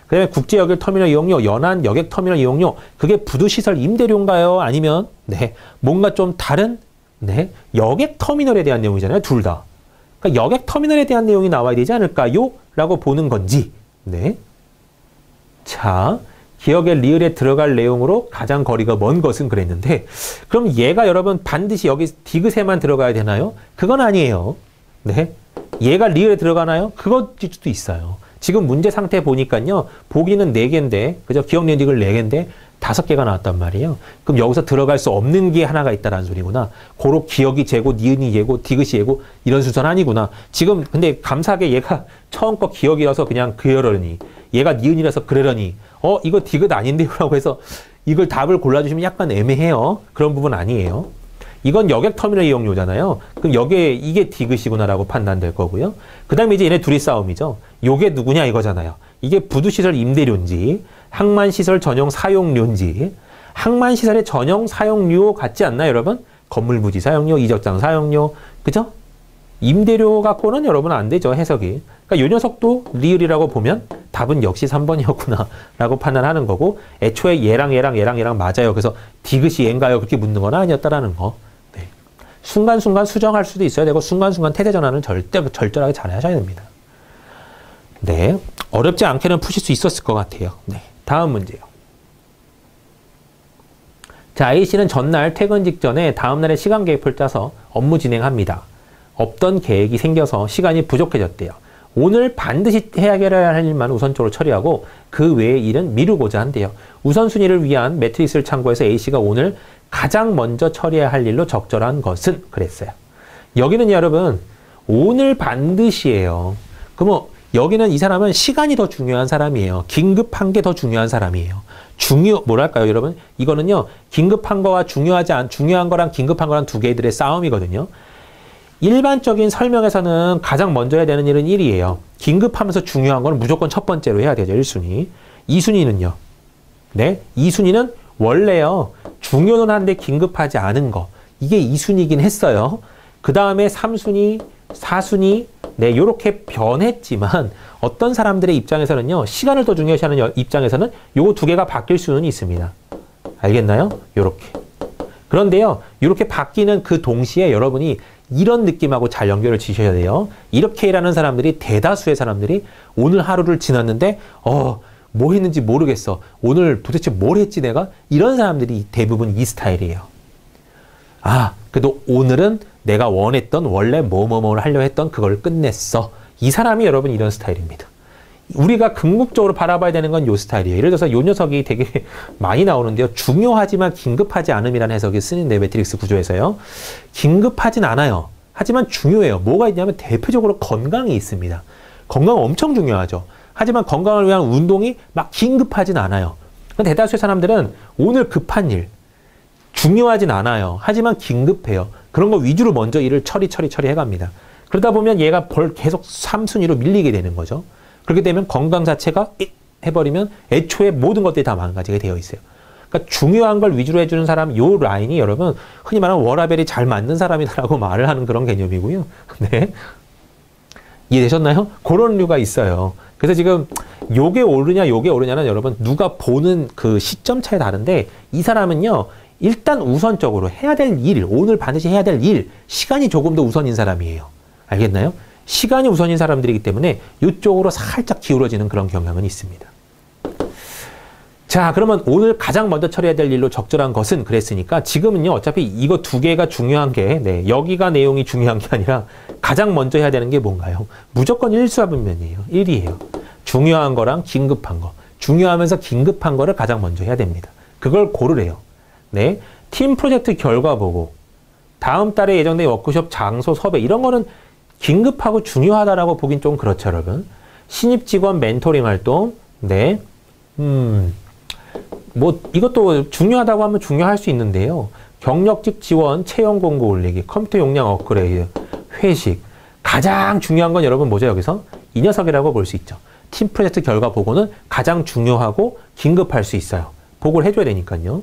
그 다음에 국제여객터미널 이용료, 연안 여객터미널 이용료 그게 부두시설 임대료인가요? 아니면 네 뭔가 좀 다른 네 여객터미널에 대한 내용이잖아요. 둘 다. 그러니까 여객터미널에 대한 내용이 나와야 되지 않을까요? 라고 보는 건지 네. 자 기억의 리을에 들어갈 내용으로 가장 거리가 먼 것은 그랬는데 그럼 얘가 여러분 반드시 여기 디귿에만 들어가야 되나요? 그건 아니에요. 네, 얘가 리을에 들어가나요? 그것일 수도 있어요. 지금 문제 상태 보니까요. 보기는 4개인데 그죠? 기억 리을 4개인데 5개가 나왔단 말이에요. 그럼 여기서 들어갈 수 없는 게 하나가 있다라는 소리구나. 고로 기억이 재고 니은이 예고 디귿이 예고 이런 순서는 아니구나. 지금 근데 감사하게 얘가 처음 거 기억이라서 그냥 그러려니 얘가 니은이라서 그러려니 이거 디귿 아닌데요 라고 해서 이걸 답을 골라주시면 약간 애매해요. 그런 부분 아니에요. 이건 여객터미널 이용료잖아요. 그럼 이게 디귿이구나 라고 판단될 거고요. 그 다음에 이제 얘네 둘이 싸움이죠. 요게 누구냐 이거잖아요. 이게 부두시설 임대료인지 항만시설 전용 사용료인지 항만시설의 전용 사용료 같지 않나요 여러분? 건물부지 사용료, 이적장 사용료 그죠? 임대료 갖고는 여러분 안 되죠 해석이. 그러니까 요 녀석도 리을이라고 보면 답은 역시 3번이었구나 라고 판단하는 거고 애초에 얘랑 맞아요. 그래서 디귿이 얘인가요? 그렇게 묻는 건 아니었다라는 거. 네. 순간순간 수정할 수도 있어야 되고 순간순간 태세전환은 절절하게 잘 하셔야 됩니다. 네, 어렵지 않게는 푸실 수 있었을 것 같아요. 네, 다음 문제요. 자, A씨는 전날 퇴근 직전에 다음날의 시간 계획표를 짜서 업무 진행합니다. 없던 계획이 생겨서 시간이 부족해졌대요. 오늘 반드시 해결해야 할 일만 우선적으로 처리하고 그 외의 일은 미루고자 한대요. 우선순위를 위한 매트릭스를 참고해서 A씨가 오늘 가장 먼저 처리해야 할 일로 적절한 것은 그랬어요. 여기는 여러분 오늘 반드시예요. 그럼 여기는 이 사람은 시간이 더 중요한 사람이에요. 긴급한 게 더 중요한 사람이에요. 뭐랄까요, 여러분? 이거는요, 긴급한 거와 중요한 거랑 긴급한 거랑 두 개들의 싸움이거든요. 일반적인 설명에서는 가장 먼저 해야 되는 일은 1이에요. 긴급하면서 중요한 거는 무조건 첫 번째로 해야 되죠, 1순위. 2순위는요. 네, 2순위는 원래요, 중요는 한데 긴급하지 않은 거. 이게 2순위긴 했어요. 그 다음에 3순위, 4순위, 네, 요렇게 변했지만 어떤 사람들의 입장에서는요, 시간을 더 중요시하는 입장에서는 요거 두 개가 바뀔 수는 있습니다. 알겠나요? 요렇게. 그런데요, 이렇게 바뀌는 그 동시에 여러분이 이런 느낌하고 잘 연결을 지셔야 돼요. 이렇게 일하는 사람들이 대다수의 사람들이 오늘 하루를 지났는데 뭐 했는지 모르겠어. 오늘 도대체 뭘 했지 내가? 이런 사람들이 대부분 이 스타일이에요. 그래도 오늘은 내가 원했던 원래 뭐를 하려 했던 그걸 끝냈어. 이 사람이 여러분 이런 스타일입니다. 우리가 궁극적으로 바라봐야 되는 건 이 스타일이에요. 예를 들어서 이 녀석이 되게 많이 나오는데요. 중요하지만 긴급하지 않음이라는 해석이 쓰는데 매트릭스 구조에서요. 긴급하진 않아요. 하지만 중요해요. 뭐가 있냐면 대표적으로 건강이 있습니다. 건강 엄청 중요하죠. 하지만 건강을 위한 운동이 막 긴급하진 않아요. 대다수의 사람들은 오늘 급한 일, 중요하진 않아요. 하지만 긴급해요. 그런 거 위주로 먼저 일을 처리해갑니다. 그러다 보면 얘가 계속 3순위로 밀리게 되는 거죠. 그렇게 되면 건강 자체가 해버리면 애초에 모든 것들이 다 망가지게 되어 있어요. 그러니까 중요한 걸 위주로 해주는 사람, 요 라인이 여러분 흔히 말하는 워라벨이 잘 맞는 사람이다라고 말을 하는 그런 개념이고요. 네. 이해되셨나요? 그런 류가 있어요. 그래서 지금 요게 옳으냐는 여러분 누가 보는 그 시점 차에 다른데 이 사람은요. 일단 우선적으로 해야 될 일, 오늘 반드시 해야 될 일, 시간이 조금 더 우선인 사람이에요. 알겠나요? 시간이 우선인 사람들이기 때문에 이쪽으로 살짝 기울어지는 그런 경향은 있습니다. 자, 그러면 오늘 가장 먼저 처리해야 될 일로 적절한 것은 그랬으니까 지금은요, 어차피 이거 두 개가 중요한 게, 여기가 내용이 중요한 게 아니라 가장 먼저 해야 되는 게 뭔가요? 무조건 일수화분면이에요. 1이에요. 중요한 거랑 긴급한 거. 중요하면서 긴급한 거를 가장 먼저 해야 됩니다. 그걸 고르래요. 네. 팀 프로젝트 결과 보고, 다음 달에 예정된 워크숍 장소 섭외, 이런 거는 긴급하고 중요하다라고 보긴 좀 그렇죠, 여러분. 신입 직원 멘토링 활동, 네. 이것도 중요하다고 하면 중요할 수 있는데요. 경력직 지원, 채용 공고 올리기, 컴퓨터 용량 업그레이드, 회식. 가장 중요한 건 여러분 뭐죠, 여기서? 이 녀석이라고 볼 수 있죠. 팀 프로젝트 결과 보고는 가장 중요하고 긴급할 수 있어요. 보고를 해줘야 되니까요.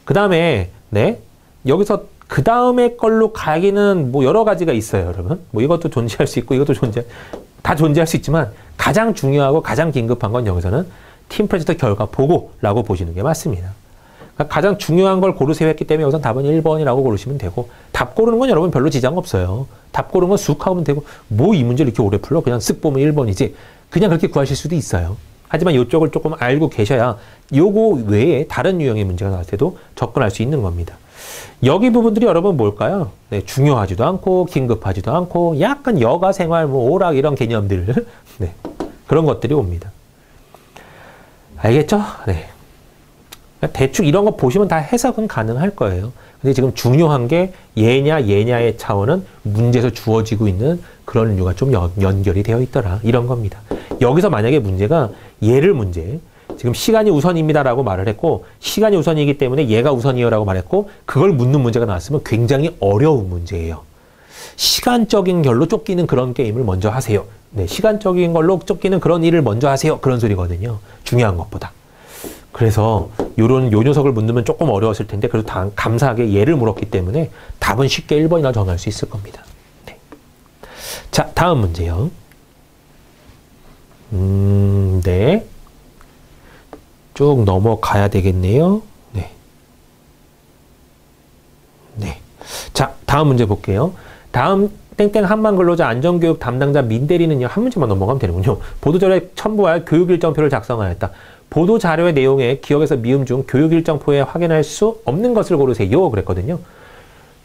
그 다음에, 네. 여기서 그 다음에 걸로 가기는 여러 가지가 있어요, 여러분. 이것도 존재할 수 있고, 이것도 다 존재할 수 있지만, 가장 중요하고 가장 긴급한 건 여기서는 팀 프로젝트 결과 보고라고 보시는 게 맞습니다. 그러니까 가장 중요한 걸 고르세요 했기 때문에 여기서 답은 1번이라고 고르시면 되고, 답 고르는 건 여러분 별로 지장 없어요. 답 고르는 건 쑥 하면 되고, 이 문제를 이렇게 오래 풀러? 그냥 쓱 보면 1번이지. 그냥 그렇게 구하실 수도 있어요. 하지만 이쪽을 조금 알고 계셔야 요거 외에 다른 유형의 문제가 나올 때도 접근할 수 있는 겁니다. 여기 부분들이 여러분 뭘까요? 네, 중요하지도 않고 긴급하지도 않고 약간 여가 생활, 오락 이런 개념들 네, 그런 것들이 옵니다. 알겠죠? 네. 대충 이런 거 보시면 다 해석은 가능할 거예요. 근데 지금 중요한 게 얘냐의 차원은 문제에서 주어지고 있는 그런 류가 좀 연결이 되어 있더라. 이런 겁니다. 여기서 만약에 문제가 얘를 지금 시간이 우선입니다라고 말을 했고 시간이 우선이기 때문에 얘가 우선이요라고 말했고 그걸 묻는 문제가 나왔으면 굉장히 어려운 문제예요. 시간적인 결로 쫓기는 그런 게임을 먼저 하세요. 네, 시간적인 걸로 쫓기는 그런 일을 먼저 하세요. 그런 소리거든요. 중요한 것보다. 그래서 요 녀석을 묻는 조금 어려웠을 텐데 그래도 감사하게 얘를 물었기 때문에 답은 쉽게 1번이나 정할 수 있을 겁니다. 네. 자, 다음 문제요. 네. 쭉 넘어가야 되겠네요. 네. 네. 자, 다음 문제 볼게요. 다음 땡땡 한만 근로자 안전교육 담당자 민대리는요. 한 문제만 넘어가면 되는군요. 보도자료에 첨부할 교육일정표를 작성하였다. 보도자료의 내용에 기억에서 미음 중 교육일정표에 확인할 수 없는 것을 고르세요. 그랬거든요.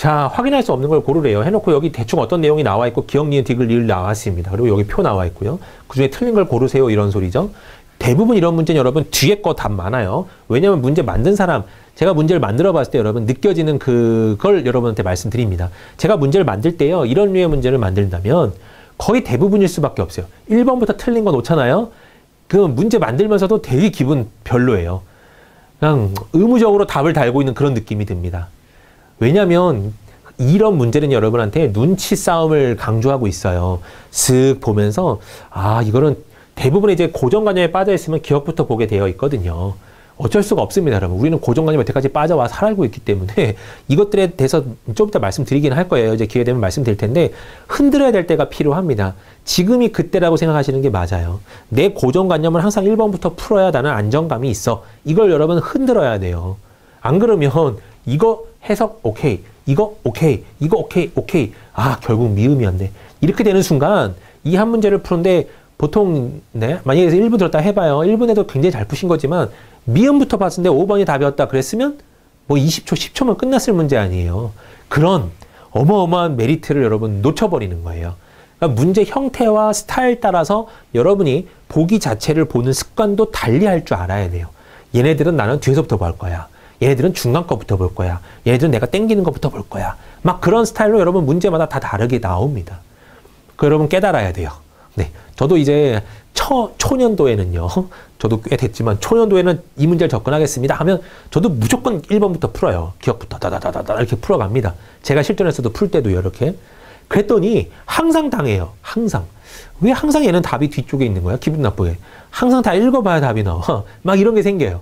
자, 확인할 수 없는 걸 고르래요. 해놓고 여기 대충 어떤 내용이 나와 있고 기억, 니은, 디귿, 리을 나왔습니다. 그리고 여기 표 나와 있고요. 그 중에 틀린 걸 고르세요. 이런 소리죠. 대부분 이런 문제는 여러분 뒤에 거 답 많아요. 왜냐하면 문제 만든 사람, 제가 문제를 만들어 봤을 때 여러분 느껴지는 그걸 여러분한테 말씀드립니다. 제가 문제를 만들 때요. 이런 류의 문제를 만든다면 거의 대부분일 수밖에 없어요. 1번부터 틀린 거 놓잖아요. 그 문제 만들면서도 되게 기분 별로예요. 그냥 의무적으로 답을 달고 있는 그런 느낌이 듭니다. 왜냐하면 이런 문제는 여러분한테 눈치 싸움을 강조하고 있어요. 슥 보면서 아 이거는 대부분의 이제 고정관념에 빠져 있으면 기억부터 보게 되어 있거든요. 어쩔 수가 없습니다, 여러분. 우리는 고정관념에 여태까지 빠져와 살아가고 있기 때문에 이것들에 대해서 좀 이따 말씀드리긴 할 거예요. 이제 기회 되면 말씀드릴 텐데 흔들어야 될 때가 필요합니다. 지금이 그때라고 생각하시는 게 맞아요. 내 고정관념을 항상 1번부터 풀어야 나는 안정감이 있어. 이걸 여러분 흔들어야 돼요. 안 그러면 이거 해석 오케이, 이거 오케이, 이거 오케이, 오케이. 아 결국 미음이었네. 이렇게 되는 순간 이 한 문제를 푸는데 보통 네 만약에 1분 들었다 해봐요. 1분에도 굉장히 잘 푸신 거지만 미음부터 봤을 때 5번이 답이었다 그랬으면 뭐 20초, 10초면 끝났을 문제 아니에요. 그런 어마어마한 메리트를 여러분 놓쳐버리는 거예요. 그러니까 문제 형태와 스타일 따라서 여러분이 보기 자체를 보는 습관도 달리 할 줄 알아야 돼요. 얘네들은 나는 뒤에서부터 볼 거야. 얘네들은 중간 거부터 볼 거야. 얘네들은 내가 땡기는 것부터 볼 거야. 막 그런 스타일로 여러분 문제마다 다 다르게 나옵니다. 그 여러분 깨달아야 돼요. 네, 저도 이제 초년도에는요. 저도 꽤 됐지만 초년도에는 이 문제를 접근하겠습니다 하면 저도 무조건 1번부터 풀어요. 기억부터 다다다다다 이렇게 풀어갑니다. 제가 실전에서도 풀 때도요. 이렇게. 그랬더니 항상 당해요. 항상. 왜 항상 얘는 답이 뒤쪽에 있는 거야? 기분 나쁘게. 항상 다 읽어봐야 답이 나와. 막 이런 게 생겨요.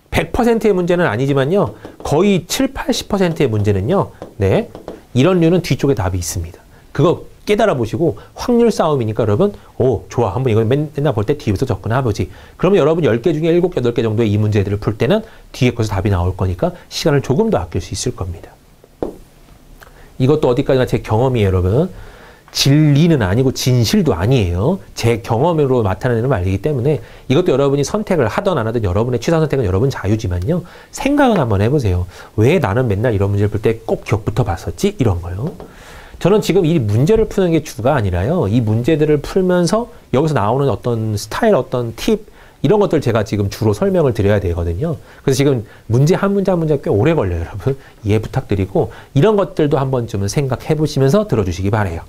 100%의 문제는 아니지만요. 거의 7, 80%의 문제는요. 네, 이런 류는 뒤쪽에 답이 있습니다. 그거 깨달아 보시고 확률 싸움이니까 여러분 오 좋아 한번 이걸 맨날 볼 때 뒤에서 접근해보지. 그러면 여러분 10개 중에 7개, 8개 정도의 이 문제들을 풀 때는 뒤에 거기서 답이 나올 거니까 시간을 조금 더 아낄 수 있을 겁니다. 이것도 어디까지나 제 경험이에요, 여러분. 진리는 아니고 진실도 아니에요. 제 경험으로 나타내는 말이기 때문에 이것도 여러분이 선택을 하든 안 하든 여러분의 취사 선택은 여러분 자유지만요. 생각은 한번 해보세요. 왜 나는 맨날 이런 문제를 풀 때 꼭 기억부터 봤었지? 이런 거요. 저는 지금 이 문제를 푸는 게 주가 아니라요. 이 문제들을 풀면서 여기서 나오는 어떤 스타일, 어떤 팁 이런 것들 제가 지금 주로 설명을 드려야 되거든요. 그래서 지금 문제 한 문제 한 문제 꽤 오래 걸려요, 여러분. 이해 부탁드리고 이런 것들도 한 번쯤은 생각해 보시면서 들어주시기 바래요.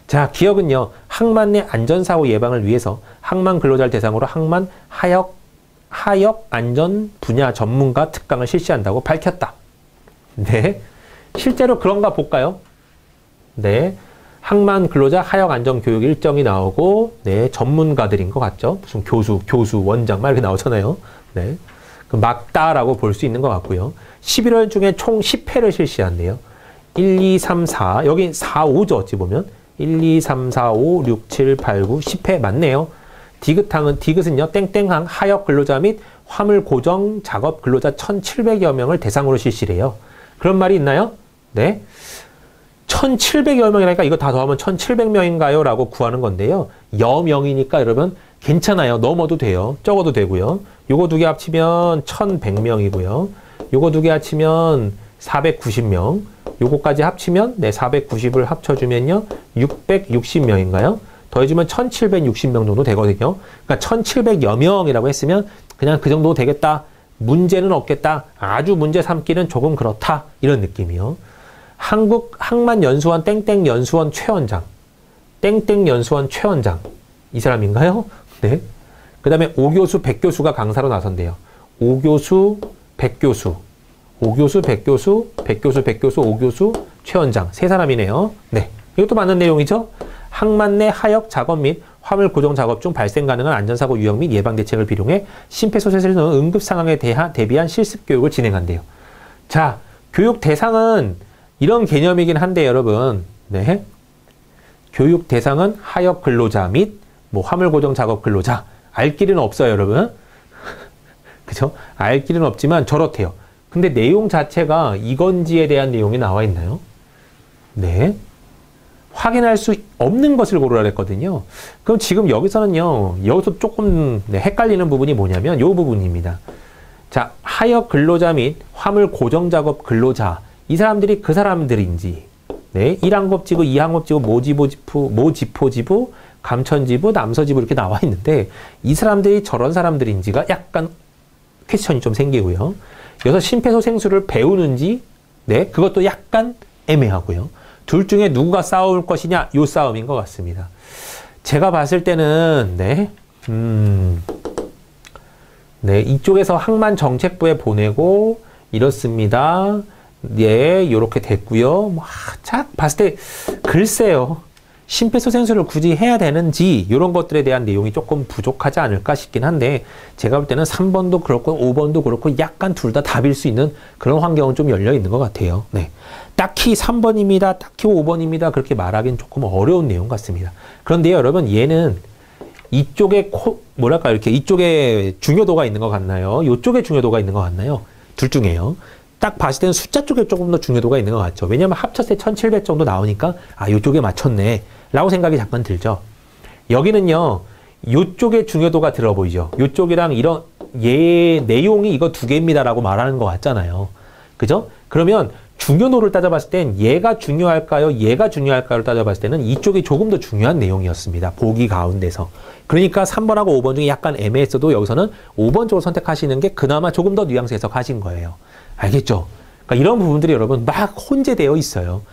자, 기억은요. 항만 내 안전사고 예방을 위해서 항만 근로자를 대상으로 항만 하역 안전 분야 전문가 특강을 실시한다고 밝혔다. 네, 실제로 그런가 볼까요? 네, 항만 근로자 하역 안전 교육 일정이 나오고, 네, 전문가들인 것 같죠? 무슨 교수, 원장 막 이렇게 나오잖아요. 네, 그 맞다라고 볼 수 있는 것 같고요. 11월 중에 총 10회를 실시한대요. 1, 2, 3, 4 여기 4, 5죠. 어찌 보면 1, 2, 3, 4, 5, 6, 7, 8, 9, 10회 맞네요. 디귿은요, 땡땡항 하역 근로자 및 화물 고정 작업 근로자 1,700여 명을 대상으로 실시래요. 그런 말이 있나요? 네. 1,700여 명이라니까 이거 다 더하면 1,700명인가요? 라고 구하는 건데요. 여명이니까 여러분 괜찮아요. 넘어도 돼요. 적어도 되고요. 요거 두 개 합치면 1,100명이고요. 요거 두 개 합치면 490명. 요거까지 합치면 네, 490을 합쳐주면요. 660명인가요? 더해주면 1,760명 정도 되거든요. 그러니까 1,700여 명이라고 했으면 그냥 그 정도 되겠다. 문제는 없겠다. 아주 문제 삼기는 조금 그렇다. 이런 느낌이요. 한국 항만연수원 땡땡연수원 최원장. 땡땡연수원 최원장. 이 사람인가요? 네. 그 다음에 오교수, 백교수가 강사로 나선대요. 오교수, 백교수. 오교수, 백교수, 백교수, 백교수, 오교수, 최원장. 세 사람이네요. 네. 이것도 맞는 내용이죠? 항만 내 하역 작업 및 화물 고정 작업 중 발생 가능한 안전사고 유형 및 예방 대책을 비룡해 심폐소생술을 넣은 응급 상황에 대비한 실습 교육을 진행한대요. 자, 교육 대상은 이런 개념이긴 한데 여러분, 네, 교육 대상은 하역 근로자 및 뭐 화물 고정 작업 근로자. 알 길은 없어요, 여러분. 그죠? 알 길은 없지만 저렇대요. 근데 내용 자체가 이건지에 대한 내용이 나와 있나요? 네. 확인할 수 없는 것을 고르라 했거든요. 그럼 지금 여기서는요, 여기서 조금 네, 헷갈리는 부분이 뭐냐면 이 부분입니다. 자, 하역 근로자 및 화물 고정 작업 근로자. 이 사람들이 그 사람들인지, 네, 1항법지구, 2항법지구, 모지포지부, 감천지부, 남서지부 이렇게 나와 있는데 이 사람들이 저런 사람들인지가 약간 퀘스천이 좀 생기고요. 여기서 심폐소생술을 배우는지, 네, 그것도 약간 애매하고요. 둘 중에 누구가 싸울 것이냐, 요 싸움인 것 같습니다. 제가 봤을 때는, 네, 네, 이쪽에서 항만정책부에 보내고, 이렇습니다. 예, 요렇게 됐고요. 자, 봤을 때, 글쎄요. 심폐소생술을 굳이 해야 되는지, 이런 것들에 대한 내용이 조금 부족하지 않을까 싶긴 한데, 제가 볼 때는 3번도 그렇고, 5번도 그렇고, 약간 둘 다 답일 수 있는 그런 환경은 좀 열려 있는 것 같아요. 네. 딱히 3번입니다. 딱히 5번입니다. 그렇게 말하기는 조금 어려운 내용 같습니다. 그런데 여러분, 얘는 이쪽에 뭐랄까, 이렇게 이쪽에 중요도가 있는 것 같나요? 이쪽에 중요도가 있는 것 같나요? 둘 중에요. 딱 봤을 때는 숫자 쪽에 조금 더 중요도가 있는 것 같죠. 왜냐면 합쳤을 때 1700 정도 나오니까, 아, 이쪽에 맞췄네. 라고 생각이 잠깐 들죠. 여기는요, 이쪽에 중요도가 들어 보이죠. 이쪽이랑 이런, 내용이 이거 두 개입니다라고 말하는 것 같잖아요. 그죠? 그러면 중요도를 따져봤을 땐 얘가 중요할까요? 얘가 중요할까요? 따져봤을 때는 이쪽이 조금 더 중요한 내용이었습니다. 보기 가운데서. 그러니까 3번하고 5번 중에 약간 애매했어도 여기서는 5번 쪽을 선택하시는 게 그나마 조금 더 뉘앙스 해석하신 거예요. 알겠죠? 그러니까 이런 부분들이 여러분 막 혼재되어 있어요.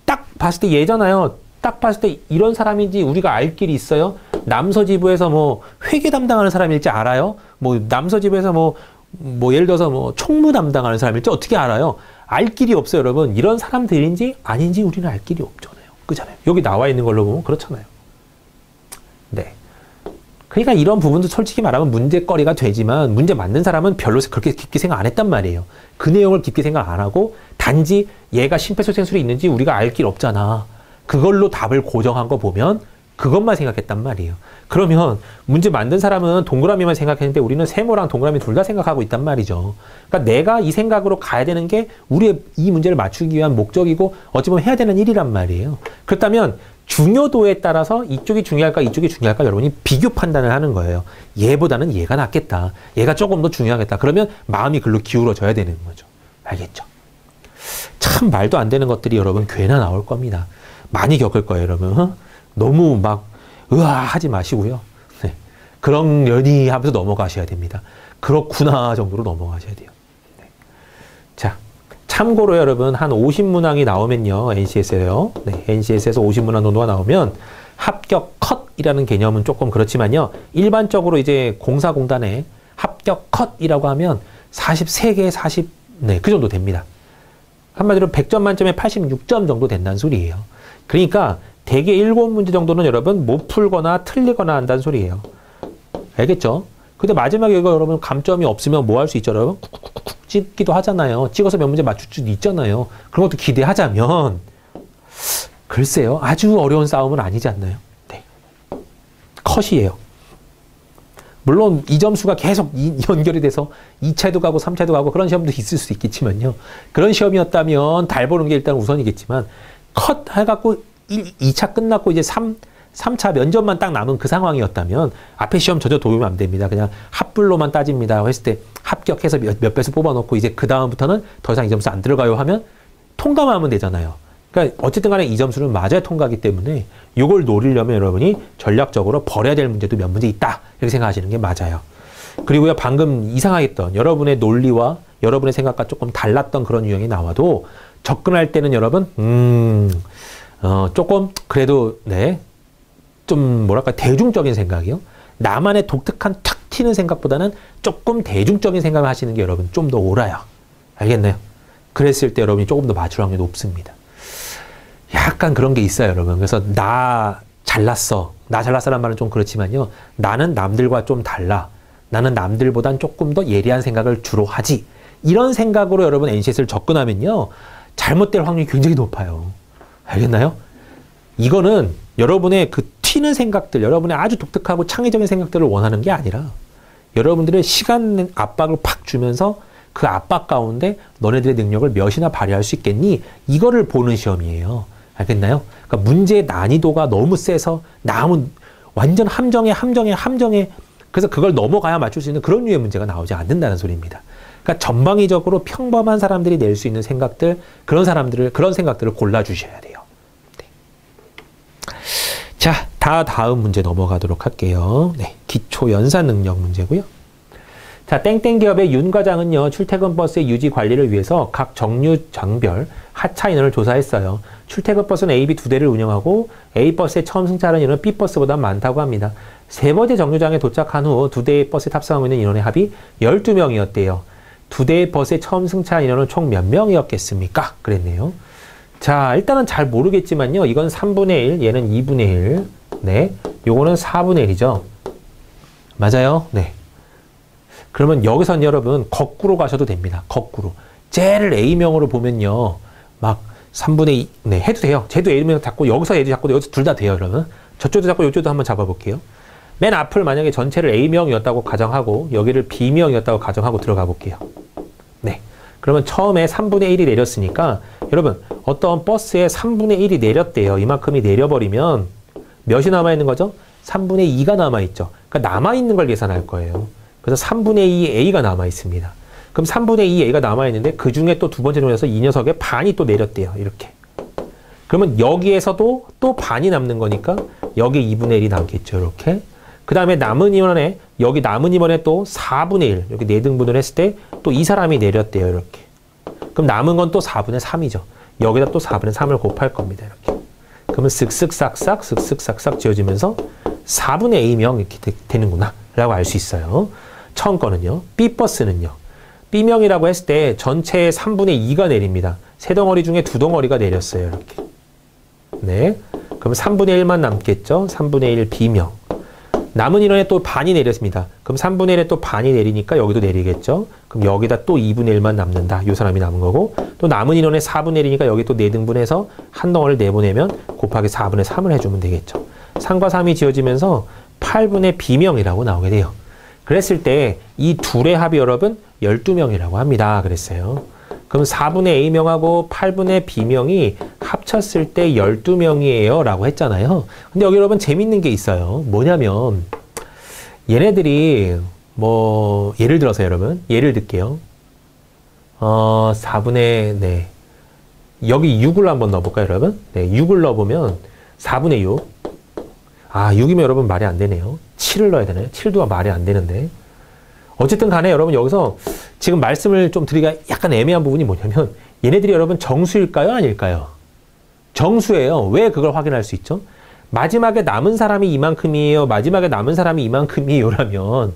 딱 봤을 때 얘잖아요. 딱 봤을 때 이런 사람인지 우리가 알 길이 있어요? 남서지부에서 뭐 회계 담당하는 사람일지 알아요? 뭐 남서지부에서 뭐 예를 들어서 뭐 총무 담당하는 사람일지 어떻게 알아요? 알 길이 없어요, 여러분. 이런 사람들인지 아닌지 우리는 알 길이 없잖아요. 그잖아요. 여기 나와 있는 걸로 보면 그렇잖아요. 네. 그러니까 이런 부분도 솔직히 말하면 문제거리가 되지만 문제 맞는 사람은 별로 그렇게 깊게 생각 안 했단 말이에요. 그 내용을 깊게 생각 안 하고 단지 얘가 심폐소생술이 있는지 우리가 알 길 없잖아. 그걸로 답을 고정한 거 보면 그것만 생각했단 말이에요. 그러면 문제 만든 사람은 동그라미만 생각했는데 우리는 세모랑 동그라미 둘 다 생각하고 있단 말이죠. 그러니까 내가 이 생각으로 가야 되는 게 우리의 이 문제를 맞추기 위한 목적이고 어찌 보면 해야 되는 일이란 말이에요. 그렇다면 중요도에 따라서 이쪽이 중요할까 이쪽이 중요할까 여러분이 비교 판단을 하는 거예요. 얘보다는 얘가 낫겠다. 얘가 조금 더 중요하겠다. 그러면 마음이 글로 기울어져야 되는 거죠. 알겠죠? 참 말도 안 되는 것들이 여러분 괜히 나올 겁니다. 많이 겪을 거예요, 여러분. 너무 막 하지 마시고요. 네. 그러려니 하면서 넘어가셔야 됩니다. 그렇구나 정도로 넘어가셔야 돼요. 네. 자, 참고로 여러분 한 50문항이 나오면요. NCS에요. 네, NCS에서 50문항 정도가 나오면 합격 컷이라는 개념은 조금 그렇지만요. 일반적으로 이제 공사공단에 합격 컷이라고 하면 43개, 네, 그 정도 됩니다. 한마디로 100점 만점에 86점 정도 된다는 소리예요. 그러니까 대개 7문제 정도는 여러분 못 풀거나 틀리거나 한다는 소리예요. 알겠죠? 근데 마지막에 이거 여러분 감점이 없으면 뭐 할 수 있죠, 여러분? 쿡쿡쿡 찍기도 하잖아요. 찍어서 몇 문제 맞출 수도 있잖아요. 그런 것도 기대하자면 글쎄요. 아주 어려운 싸움은 아니지 않나요? 네. 컷이에요. 물론 이 점수가 계속 연결이 돼서 2차도 가고 3차도 가고 그런 시험도 있을 수 있겠지만요. 그런 시험이었다면 달 보는 게 일단 우선이겠지만 컷 해갖고 2차 끝났고 이제 3차 면접만 딱 남은 그 상황이었다면 앞에 시험 전혀 도움이 안 됩니다. 그냥 합불로만 따집니다. 했을 때 합격해서 몇 배수 뽑아놓고 이제 그 다음부터는 더 이상 이 점수 안 들어가요 하면 통과만 하면 되잖아요. 그러니까 어쨌든 간에 이 점수는 맞아야 통과하기 때문에 이걸 노리려면 여러분이 전략적으로 버려야 될 문제도 몇 문제 있다. 이렇게 생각하시는 게 맞아요. 그리고요, 방금 이상하겠던 여러분의 논리와 여러분의 생각과 조금 달랐던 그런 유형이 나와도 접근할 때는 여러분, 조금 그래도 네, 좀 뭐랄까 대중적인 생각이요. 나만의 독특한 탁 튀는 생각보다는 조금 대중적인 생각을 하시는 게 여러분 좀 더 옳아요. 알겠나요? 그랬을 때 여러분이 조금 더 맞출 확률이 높습니다. 약간 그런 게 있어요, 여러분. 그래서 나 잘났어란 말은 좀 그렇지만요. 나는 남들과 좀 달라. 나는 남들보단 조금 더 예리한 생각을 주로 하지. 이런 생각으로 여러분 NCS를 접근하면요. 잘못될 확률이 굉장히 높아요. 알겠나요? 이거는 여러분의 그 튀는 생각들, 여러분의 아주 독특하고 창의적인 생각들을 원하는 게 아니라 여러분들의 시간 압박을 팍 주면서 그 압박 가운데 너네들의 능력을 몇이나 발휘할 수 있겠니? 이거를 보는 시험이에요. 알겠나요? 그러니까 문제의 난이도가 너무 세서 완전 함정에 그래서 그걸 넘어가야 맞출 수 있는 그런 류의 문제가 나오지 않는다는 소리입니다. 그러니까 전방위적으로 평범한 사람들이 낼 수 있는 생각들, 그런 생각들을 골라주셔야 돼요. 네. 자, 다음 문제 넘어가도록 할게요. 네, 기초 연산 능력 문제고요. 자, 땡땡 기업의 윤 과장은요, 출퇴근 버스의 유지 관리를 위해서 각 정류장별 하차 인원을 조사했어요. 출퇴근 버스는 A, B 두 대를 운영하고 A 버스의 처음 승차하는 인원은 B 버스보다 많다고 합니다. 세 번째 정류장에 도착한 후 두 대의 버스에 탑승하고 있는 인원의 합이 12명이었대요. 두 대의 버스에 처음 승차한 인원은 총 몇 명이었겠습니까? 그랬네요. 자, 일단은 잘 모르겠지만요. 이건 3분의 1, 얘는 2분의 1. 네. 요거는 4분의 1이죠. 맞아요? 네. 그러면 여기선 여러분 거꾸로 가셔도 됩니다. 거꾸로. 쟤를 A명으로 보면요. 막 3분의 2, 네, 해도 돼요. 쟤도 A명 잡고 여기서 A도 잡고 여기서 둘 다 돼요, 여러분. 저쪽도 잡고 이쪽도 한번 잡아볼게요. 맨 앞을 만약에 전체를 A명이었다고 가정하고 여기를 B명이었다고 가정하고 들어가 볼게요. 네. 그러면 처음에 3분의 1이 내렸으니까 여러분 어떤 버스에 3분의 1이 내렸대요. 이만큼이 내려버리면 몇이 남아있는 거죠? 3분의 2가 남아있죠. 그러니까 남아있는 걸 계산할 거예요. 그래서 3분의 2 A가 남아있습니다. 그럼 3분의 2 A가 남아있는데 그 중에 또 두 번째 정류에서 이 녀석의 반이 또 내렸대요. 이렇게. 그러면 여기에서도 또 반이 남는 거니까 여기 2분의 1이 남겠죠. 이렇게. 그 다음에 남은 인원에 여기 남은 인원에 또 4분의 1 이렇게 4등분을 했을 때 또 이 사람이 내렸대요. 이렇게. 그럼 남은 건 또 4분의 3이죠. 여기다 또 4분의 3을 곱할 겁니다. 이렇게. 그러면 쓱쓱싹싹 지어지면서 4분의 A명 이렇게 되는구나 라고 알 수 있어요. 처음 거는요. B버스는요. B명이라고 했을 때 전체의 3분의 2가 내립니다. 세 덩어리 중에 두 덩어리가 내렸어요. 이렇게. 네. 그럼 3분의 1만 남겠죠. 3분의 1 B명. 남은 인원에 또 반이 내렸습니다. 그럼 3분의 1에 또 반이 내리니까 여기도 내리겠죠. 그럼 여기다 또 2분의 1만 남는다. 이 사람이 남은 거고 또 남은 인원에 4분의 1이니까 여기 또 4등분해서 한 덩어리를 내보내면 곱하기 4분의 3을 해주면 되겠죠. 3과 3이 지어지면서 8분의 B명이라고 나오게 돼요. 그랬을 때 이 둘의 합이 여러분 12명이라고 합니다. 그랬어요. 그럼 4분의 A명하고 8분의 B명이 합쳤을 때 12명이에요 라고 했잖아요. 근데 여기 여러분 재밌는 게 있어요. 뭐냐면 얘네들이 뭐 예를 들어서 여러분 예를 들게요. 4분의 네 여기 6을 한번 넣어볼까요 여러분? 네 6을 넣어보면 4분의 6 6이면 여러분 말이 안 되네요. 7을 넣어야 되나요? 7도 말이 안 되는데 어쨌든 간에 여러분 여기서 지금 말씀을 좀 드리기가 약간 애매한 부분이 뭐냐면 얘네들이 여러분 정수일까요? 아닐까요? 정수예요. 왜 그걸 확인할 수 있죠? 마지막에 남은 사람이 이만큼이에요. 마지막에 남은 사람이 이만큼이에요. 라면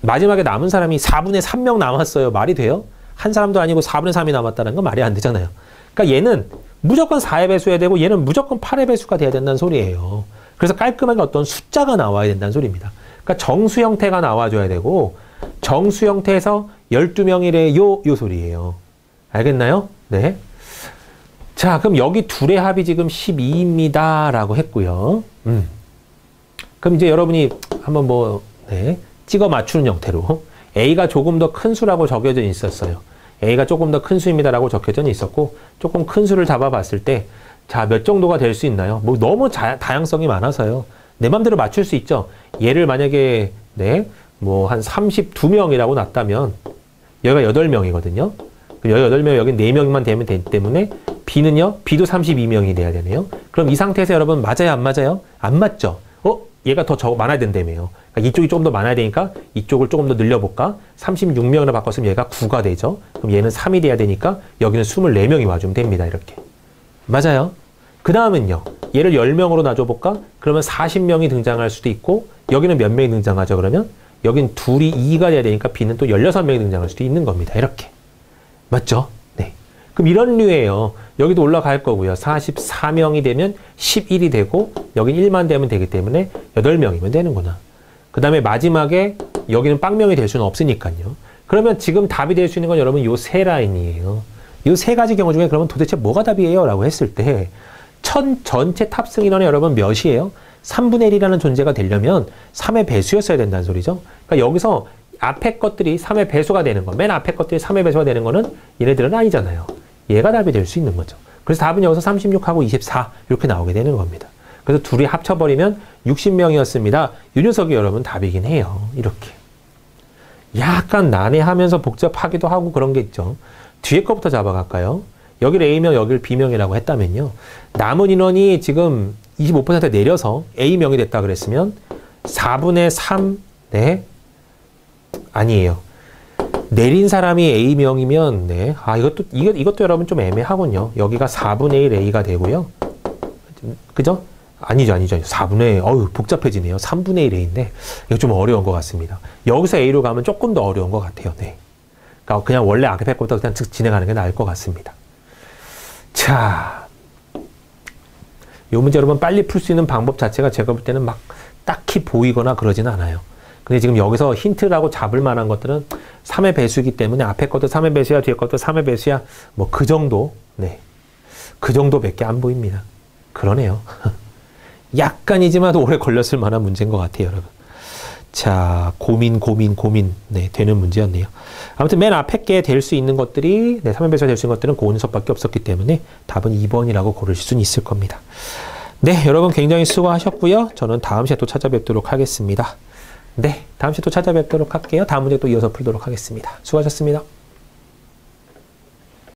마지막에 남은 사람이 4분의 3명 남았어요. 말이 돼요? 한 사람도 아니고 4분의 3이 남았다는 건 말이 안 되잖아요. 그러니까 얘는 무조건 4의 배수여야 되고 얘는 무조건 8의 배수가 돼야 된다는 소리예요. 그래서 깔끔하게 어떤 숫자가 나와야 된다는 소리입니다. 그러니까 정수 형태가 나와줘야 되고 정수 형태에서 12명이래 요 소리예요. 알겠나요? 네. 자, 그럼 여기 둘의 합이 지금 12입니다. 라고 했고요. 그럼 이제 여러분이 한번 찍어 맞추는 형태로 A가 조금 더 큰 수라고 적혀져 있었어요. A가 조금 더 큰 수입니다. 라고 적혀져 있었고 조금 큰 수를 잡아봤을 때 자, 몇 정도가 될 수 있나요? 뭐 너무 다양성이 많아서요. 내 맘대로 맞출 수 있죠. 얘를 만약에 뭐 한 32명이라고 놨다면 여기가 8명이거든요. 여기 8명, 여기 4명만 되면 되기 때문에 B는요. B도 32명이 돼야 되네요. 그럼 이 상태에서 여러분 맞아요? 안 맞아요? 안 맞죠? 얘가 더 많아야 된다며요. 그러니까 이쪽이 조금 더 많아야 되니까 이쪽을 조금 더 늘려볼까? 36명으로 바꿨으면 얘가 9가 되죠. 그럼 얘는 3이 돼야 되니까 여기는 24명이 와주면 됩니다. 이렇게. 맞아요? 그 다음은요. 얘를 10명으로 놔줘볼까? 그러면 40명이 등장할 수도 있고 여기는 몇 명이 등장하죠? 그러면 여긴 둘이 2가 돼야 되니까 B는 또 16명이 등장할 수도 있는 겁니다. 이렇게. 맞죠? 네. 그럼 이런 류예요. 여기도 올라갈 거고요. 44명이 되면 11이 되고 여긴 1만 되면 되기 때문에 8명이면 되는구나. 그 다음에 마지막에 여기는 빵명이 될 수는 없으니까요. 그러면 지금 답이 될 수 있는 건 여러분 요 세 라인이에요. 요 세 가지 경우 중에 그러면 도대체 뭐가 답이에요? 라고 했을 때 전체 탑승 인원이 여러분 몇이에요? 3분의 1이라는 존재가 되려면 3의 배수였어야 된다는 소리죠. 그러니까 여기서 앞에 것들이 3의 배수가 되는 거, 맨 앞에 것들이 3의 배수가 되는 거는 얘네들은 아니잖아요. 얘가 답이 될 수 있는 거죠. 그래서 답은 여기서 36하고 24 이렇게 나오게 되는 겁니다. 그래서 둘이 합쳐버리면 60명이었습니다. 이 녀석이 여러분 답이긴 해요. 이렇게. 약간 난해하면서 복잡하기도 하고 그런 게 있죠. 뒤에 거부터 잡아갈까요? 여기를 A명, 여기를 B명이라고 했다면요. 남은 인원이 지금 25% 내려서 A명이 됐다 그랬으면 4분의 3, 네. 아니에요. 내린 사람이 A명이면, 네. 아, 이것도 여러분 좀 애매하군요. 여기가 4분의 1 A가 되고요. 그죠? 아니죠. 4분의, 복잡해지네요. 3분의 1 A인데, 이거 좀 어려운 것 같습니다. 여기서 A로 가면 조금 더 어려운 것 같아요. 네. 그러니까 그냥 원래 앞에 것부터 그냥 진행하는 게 나을 것 같습니다. 자. 이 문제 여러분 빨리 풀 수 있는 방법 자체가 제가 볼 때는 막 딱히 보이거나 그러지는 않아요. 근데 지금 여기서 힌트라고 잡을 만한 것들은 3의 배수이기 때문에 앞에 것도 3의 배수야, 뒤에 것도 3의 배수야, 뭐 그 정도, 네. 그 정도밖에 안 보입니다. 그러네요. 약간이지만 오래 걸렸을 만한 문제인 것 같아요, 여러분. 자, 고민, 네, 되는 문제였네요. 아무튼 맨 앞에 게 될 수 있는 것들이, 네, 3의 배수가 될 수 있는 것들은 고은섭밖에 없었기 때문에 답은 2번이라고 고르실 수는 있을 겁니다. 네, 여러분 굉장히 수고하셨고요. 저는 다음 시간에 또 찾아뵙도록 하겠습니다. 네, 다음 시간에 또 찾아뵙도록 할게요. 다음 문제 또 이어서 풀도록 하겠습니다. 수고하셨습니다.